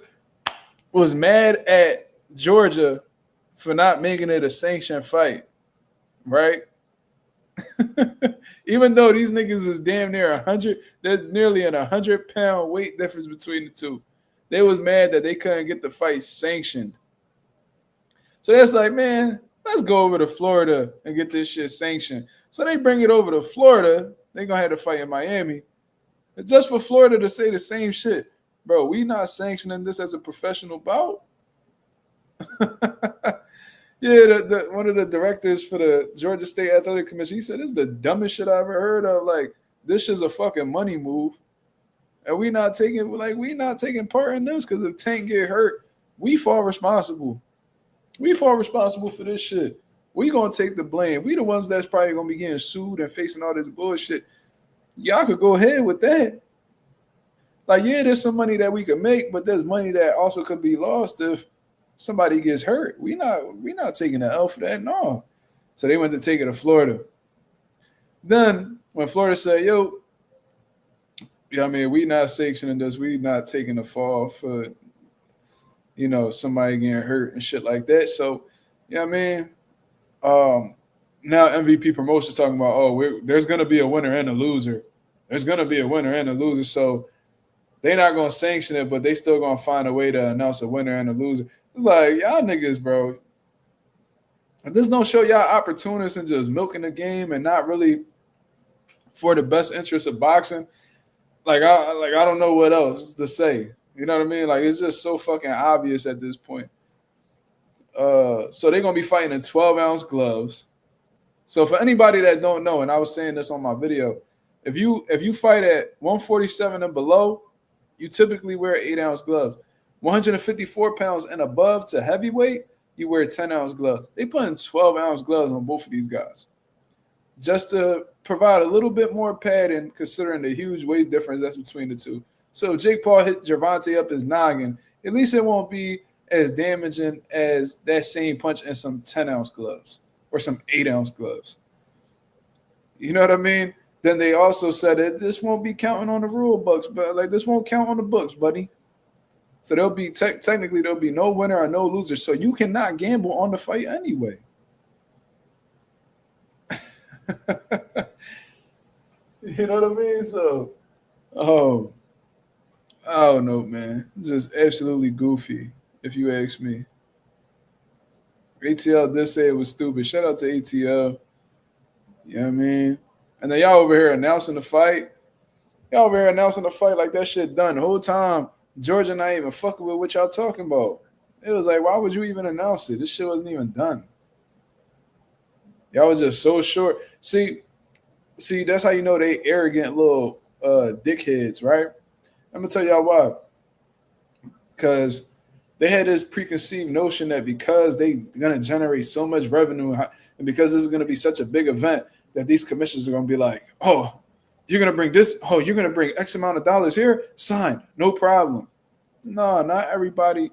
was mad at Georgia for not making it a sanctioned fight, right? Even though these niggas is damn near 100, there's nearly an 100-pound weight difference between the two. They was mad that they couldn't get the fight sanctioned. So that's like, man, let's go over to Florida and get this shit sanctioned. So they bring it over to Florida. They're going to have to fight in Miami. And just for Florida to say the same shit. Bro, we not sanctioning this as a professional bout. Yeah, one of the directors for the Georgia State Athletic Commission, he said, this is the dumbest shit I ever heard of. Like, this is a fucking money move. And we not taking part in this because if Tank get hurt, we fall responsible. We fall responsible for this shit. We gonna take the blame. We the ones that's probably gonna be getting sued and facing all this bullshit. Y'all could go ahead with that. Like, yeah, there's some money that we could make, but there's money that also could be lost if somebody gets hurt. We not taking the L for that, no. So they went to take it to Florida. Then when Florida said, yo, yeah, I mean, we not sanctioning this, we not taking the fall for, you know, somebody getting hurt and shit like that. So, yeah, I mean, now MVP Promotions talking about, there's gonna be a winner and a loser. There's gonna be a winner and a loser. So they're not gonna sanction it, but they still gonna find a way to announce a winner and a loser. It's like, y'all niggas, bro. If this don't show y'all opportunists and just milking the game and not really for the best interest of boxing, I don't know what else to say. You know what I mean? Like, it's just so fucking obvious at this point. So they're gonna be fighting in 12-ounce gloves. So for anybody that don't know, and I was saying this on my video, if you fight at 147 and below, you typically wear 8-ounce gloves. 154 pounds and above to heavyweight, you wear 10-ounce gloves. They put in 12-ounce gloves on both of these guys just to provide a little bit more padding considering the huge weight difference that's between the two. So if Jake Paul hit Gervonta up his noggin, at least it won't be as damaging as that same punch in some 10-ounce gloves or some 8-ounce gloves. You know what I mean? Then they also said that this won't be counting on the rule books, but like this won't count on the books, buddy. So there'll be technically there'll be no winner or no loser. So you cannot gamble on the fight anyway. You know what I mean? So, I don't know, man. It's just absolutely goofy, if you ask me. ATL did say it was stupid. Shout out to ATL. You know what I mean? And then y'all over here announcing the fight. Y'all over here announcing the fight like that shit done. The whole time, Georgia not even fucking with what y'all talking about. It was like, why would you even announce it? This shit wasn't even done. Y'all was just so short. See, that's how you know they arrogant little dickheads, right? I'm gonna tell y'all why. Because they had this preconceived notion that because they're gonna generate so much revenue and because this is gonna be such a big event, that these commissions are gonna be like, oh, you're gonna bring this, oh, you're gonna bring X amount of dollars here, sign, no problem. No, not everybody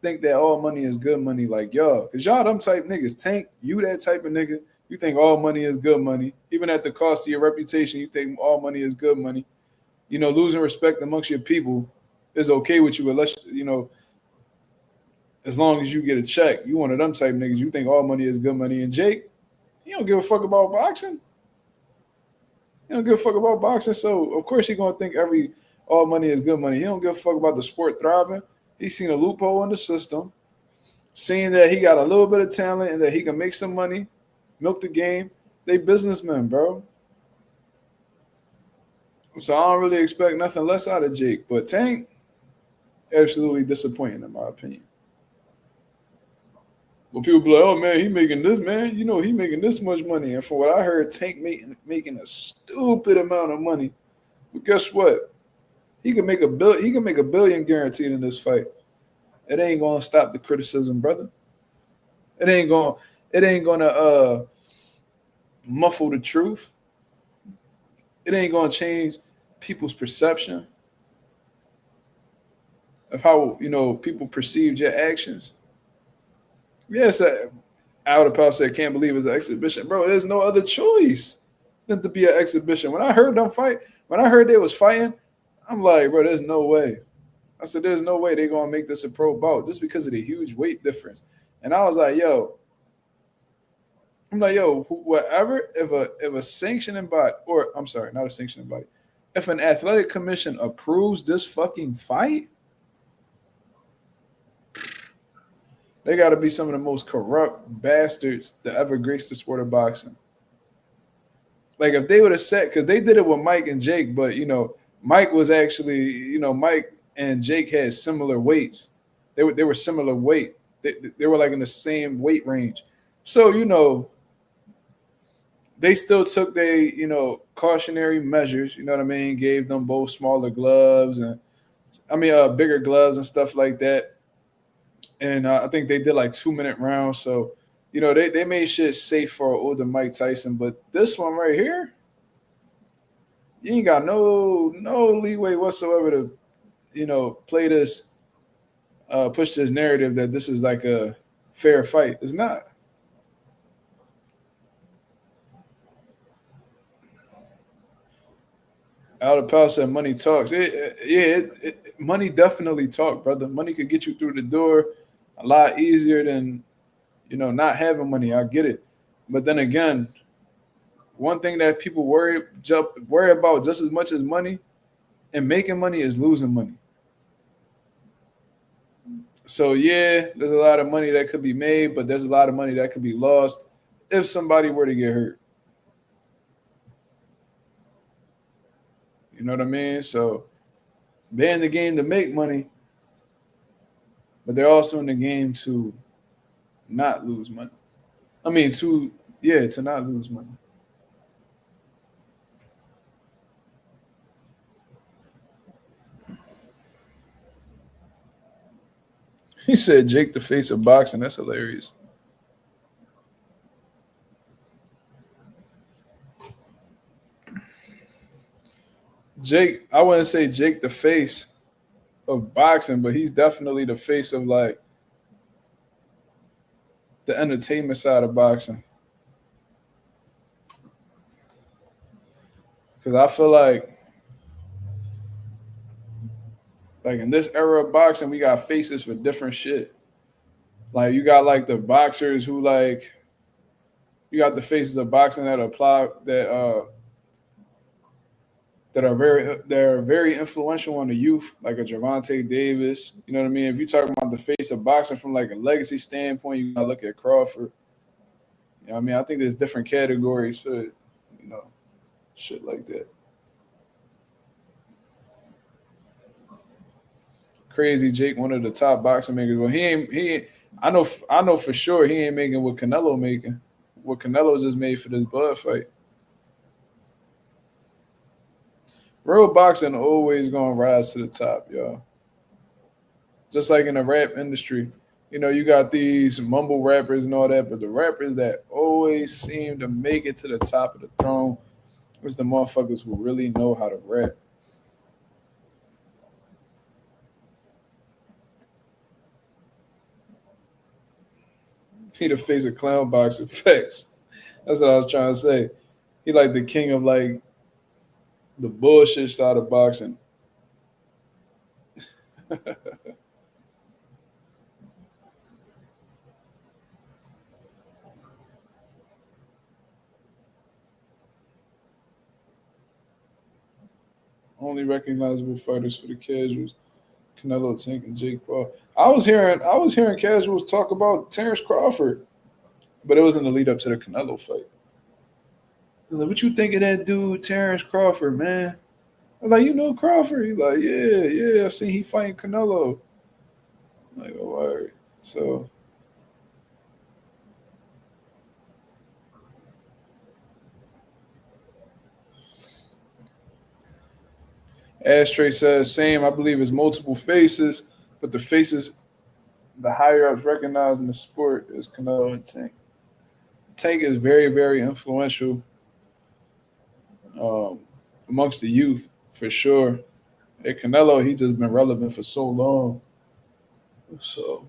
think that all money is good money like y'all. Because y'all them type niggas. Tank, you that type of nigga. You think all money is good money. Even at the cost of your reputation, you think all money is good money. You know, losing respect amongst your people is okay with you unless, you know, as long as you get a check. You one of them type niggas. You think all money is good money. And Jake, he don't give a fuck about boxing. He don't give a fuck about boxing. So, of course, he going to think all money is good money. He don't give a fuck about the sport thriving. He's seen a loophole in the system, seeing that he got a little bit of talent and that he can make some money, milk the game. They businessmen, bro. So I don't really expect nothing less out of Jake. But Tank, absolutely disappointing in my opinion. Well, people be like, oh man, he making this, man. You know, he making this much money. And from what I heard, Tank making a stupid amount of money. But guess what? He can make a billion guaranteed in this fight. It ain't gonna stop the criticism, brother. It ain't gonna muffle the truth. It ain't gonna change people's perception of how people perceived your actions. Yes, Outer Pal said, can't believe it's an exhibition. Bro, there's no other choice than to be an exhibition. When I heard they was fighting, I'm like, bro, there's no way. I said, there's no way they're going to make this a pro bout just because of the huge weight difference. And I was like, whatever, if a sanctioning body, or I'm sorry, not a sanctioning body, if an athletic commission approves this fucking fight, they got to be some of the most corrupt bastards that ever graced the sport of boxing. Like if they would have said, because they did it with Mike and Jake, but Mike was actually, Mike and Jake had similar weights. They were similar weight. They were like in the same weight range. So they still took their cautionary measures. You know what I mean? Gave them both smaller gloves and bigger gloves and stuff like that. And I think they did like 2-minute rounds. So, they made shit safe for older Mike Tyson. But this one right here, you ain't got no leeway whatsoever to, play this, push this narrative that this is like a fair fight. It's not. Outer Pal said money talks. Money definitely talk, brother. Money could get you through the door a lot easier than, not having money. I get it. But then again, one thing that people worry about just as much as money and making money is losing money. So, there's a lot of money that could be made, but there's a lot of money that could be lost if somebody were to get hurt. You know what I mean? So they're in the game to make money, but they're also in the game to not lose money. To not lose money. He said Jake the face of boxing. That's hilarious. Jake, I wouldn't say Jake the face of boxing, but he's definitely the face of like the entertainment side of boxing. Because I feel like in this era of boxing, we got faces for different shit. Like you got like the boxers who like, you got the faces of boxing that apply that are very influential on the youth, like a Gervonta Davis. You know what I mean? If you're talking about the face of boxing from like a legacy standpoint, you gotta look at Crawford. You know what I mean? I think there's different categories for, shit like that. Crazy Jake, one of the top boxing makers. Well, I know for sure he ain't making what Canelo making. What Canelo just made for this Bud fight. Real boxing always gonna rise to the top, y'all. Just like in the rap industry. You got these mumble rappers and all that, but the rappers that always seem to make it to the top of the throne is the motherfuckers who really know how to rap. He the face of clown boxing facts. That's what I was trying to say. He like the king of like the bullshit side of boxing. Only recognizable fighters for the casuals: Canelo, Tank, and Jake Paul. I was hearing casuals talk about Terrence Crawford, but it was in the lead up to the Canelo fight. Like, what you think of that dude, Terrence Crawford, man? I'm like, Crawford? He's like, yeah, I seen he fighting Canelo. I'm like, oh, all right. So Ashtray says, same. I believe it's multiple faces, but the faces the higher ups recognize in the sport is Canelo and Tank. Tank is very, very influential amongst the youth, for sure. At Canelo, he just been relevant for so long. So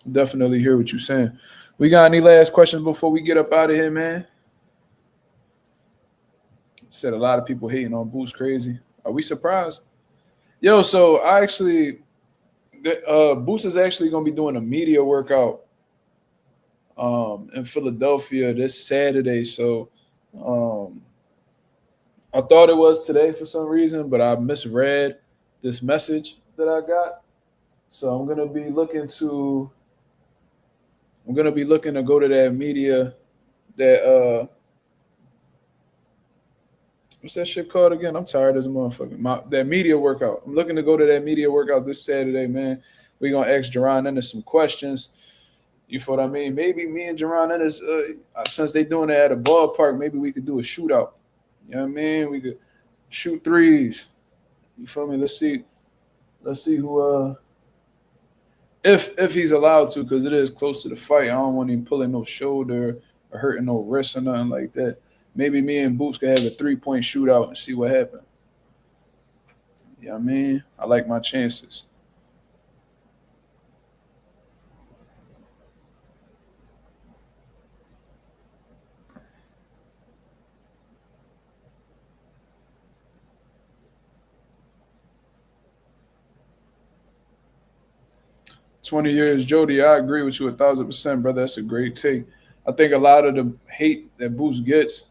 definitely hear what you're saying. We got any last questions before we get up out of here, man? Said a lot of people hating on Boots crazy. Are we surprised? Yo, so I actually, Boots is actually going to be doing a media workout in Philadelphia this Saturday. So I thought it was today for some reason, but I misread this message that I got. So I'm gonna be looking to go to that media, that what's that shit called again? I'm tired as a motherfucker. That media workout. I'm looking to go to that media workout this Saturday, man. We're gonna ask Jerron Ennis some questions. You feel what I mean? Maybe me and Jerron Ennis, since they doing it at a ballpark, maybe we could do a shootout. You know what I mean? We could shoot threes. You feel me? Let's see who if he's allowed to, because it is close to the fight. I don't want him pulling no shoulder or hurting no wrist or nothing like that. Maybe me and Boots could have a 3-point shootout and see what happens. You know what I mean? I like my chances. "20 years, Jody." I agree with you 1,000%, brother. That's a great take. I think a lot of the hate that Boots gets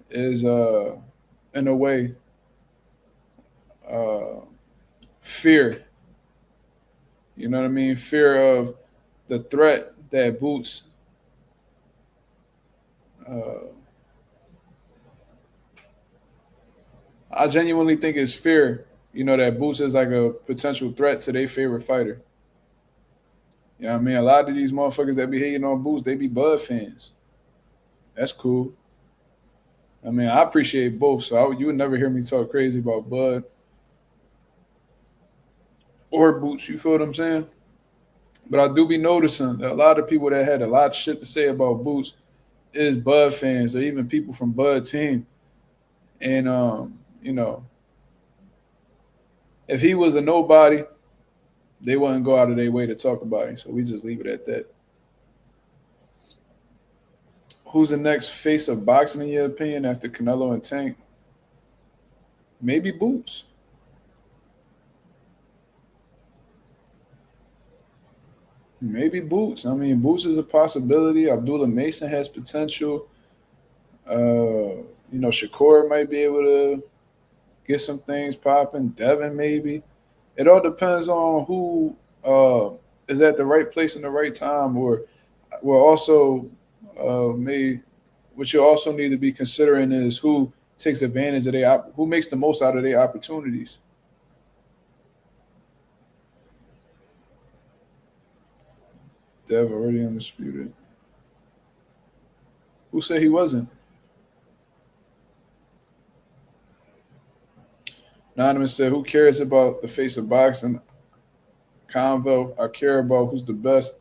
is, in a way, fear. You know what I mean? Fear of the threat that Boots I genuinely think it's fear, that Boots is like a potential threat to their favorite fighter. You know what I mean? A lot of these motherfuckers that be hating on Boots, they be Bud fans. That's cool. I mean, I appreciate both, so you would never hear me talk crazy about Bud or Boots, you feel what I'm saying? But I do be noticing that a lot of people that had a lot of shit to say about Boots is Bud fans or even people from Bud team. And, if he was a nobody, they wouldn't go out of their way to talk about him. So we just leave it at that. Who's the next face of boxing in your opinion after Canelo and Tank? Maybe Boots. Maybe Boots. I mean, Boots is a possibility. Abdullah Mason has potential. Shakur might be able to get some things popping. Devin maybe. It all depends on who is at the right place in the right time, or will also what you also need to be considering is who takes advantage of who makes the most out of their opportunities. Dev already undisputed. Who said he wasn't? Anonymous said, who cares about the face of boxing convo? I care about who's the best,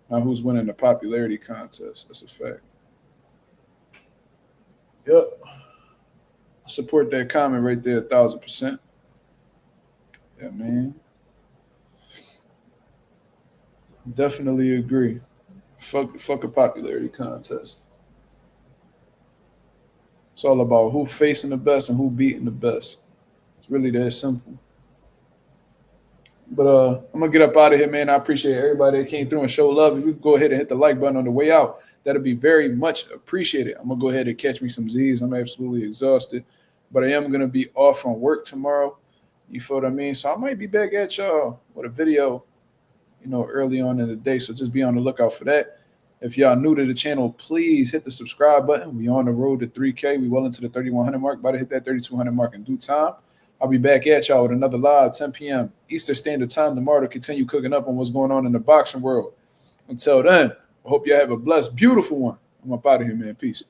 not who's winning the popularity contest. That's a fact. Yep. I support that comment right there 1,000%. Yeah, man. Definitely agree. Fuck a popularity contest. It's all about who facing the best and who beating the best. It's really that simple. But I'm going to get up out of here, man. I appreciate everybody that came through and show love. If you could go ahead and hit the like button on the way out, that'd be very much appreciated. I'm going to go ahead and catch me some Z's. I'm absolutely exhausted. But I am going to be off from work tomorrow. You feel what I mean? So I might be back at y'all with a video, early on in the day. So just be on the lookout for that. If y'all new to the channel, please hit the subscribe button. We on the road to 3K. We well into the 3,100 mark. About to hit that 3,200 mark in due time. I'll be back at y'all with another live 10 p.m. Eastern Standard Time tomorrow to continue cooking up on what's going on in the boxing world. Until then, I hope y'all have a blessed, beautiful one. I'm up out of here, man. Peace.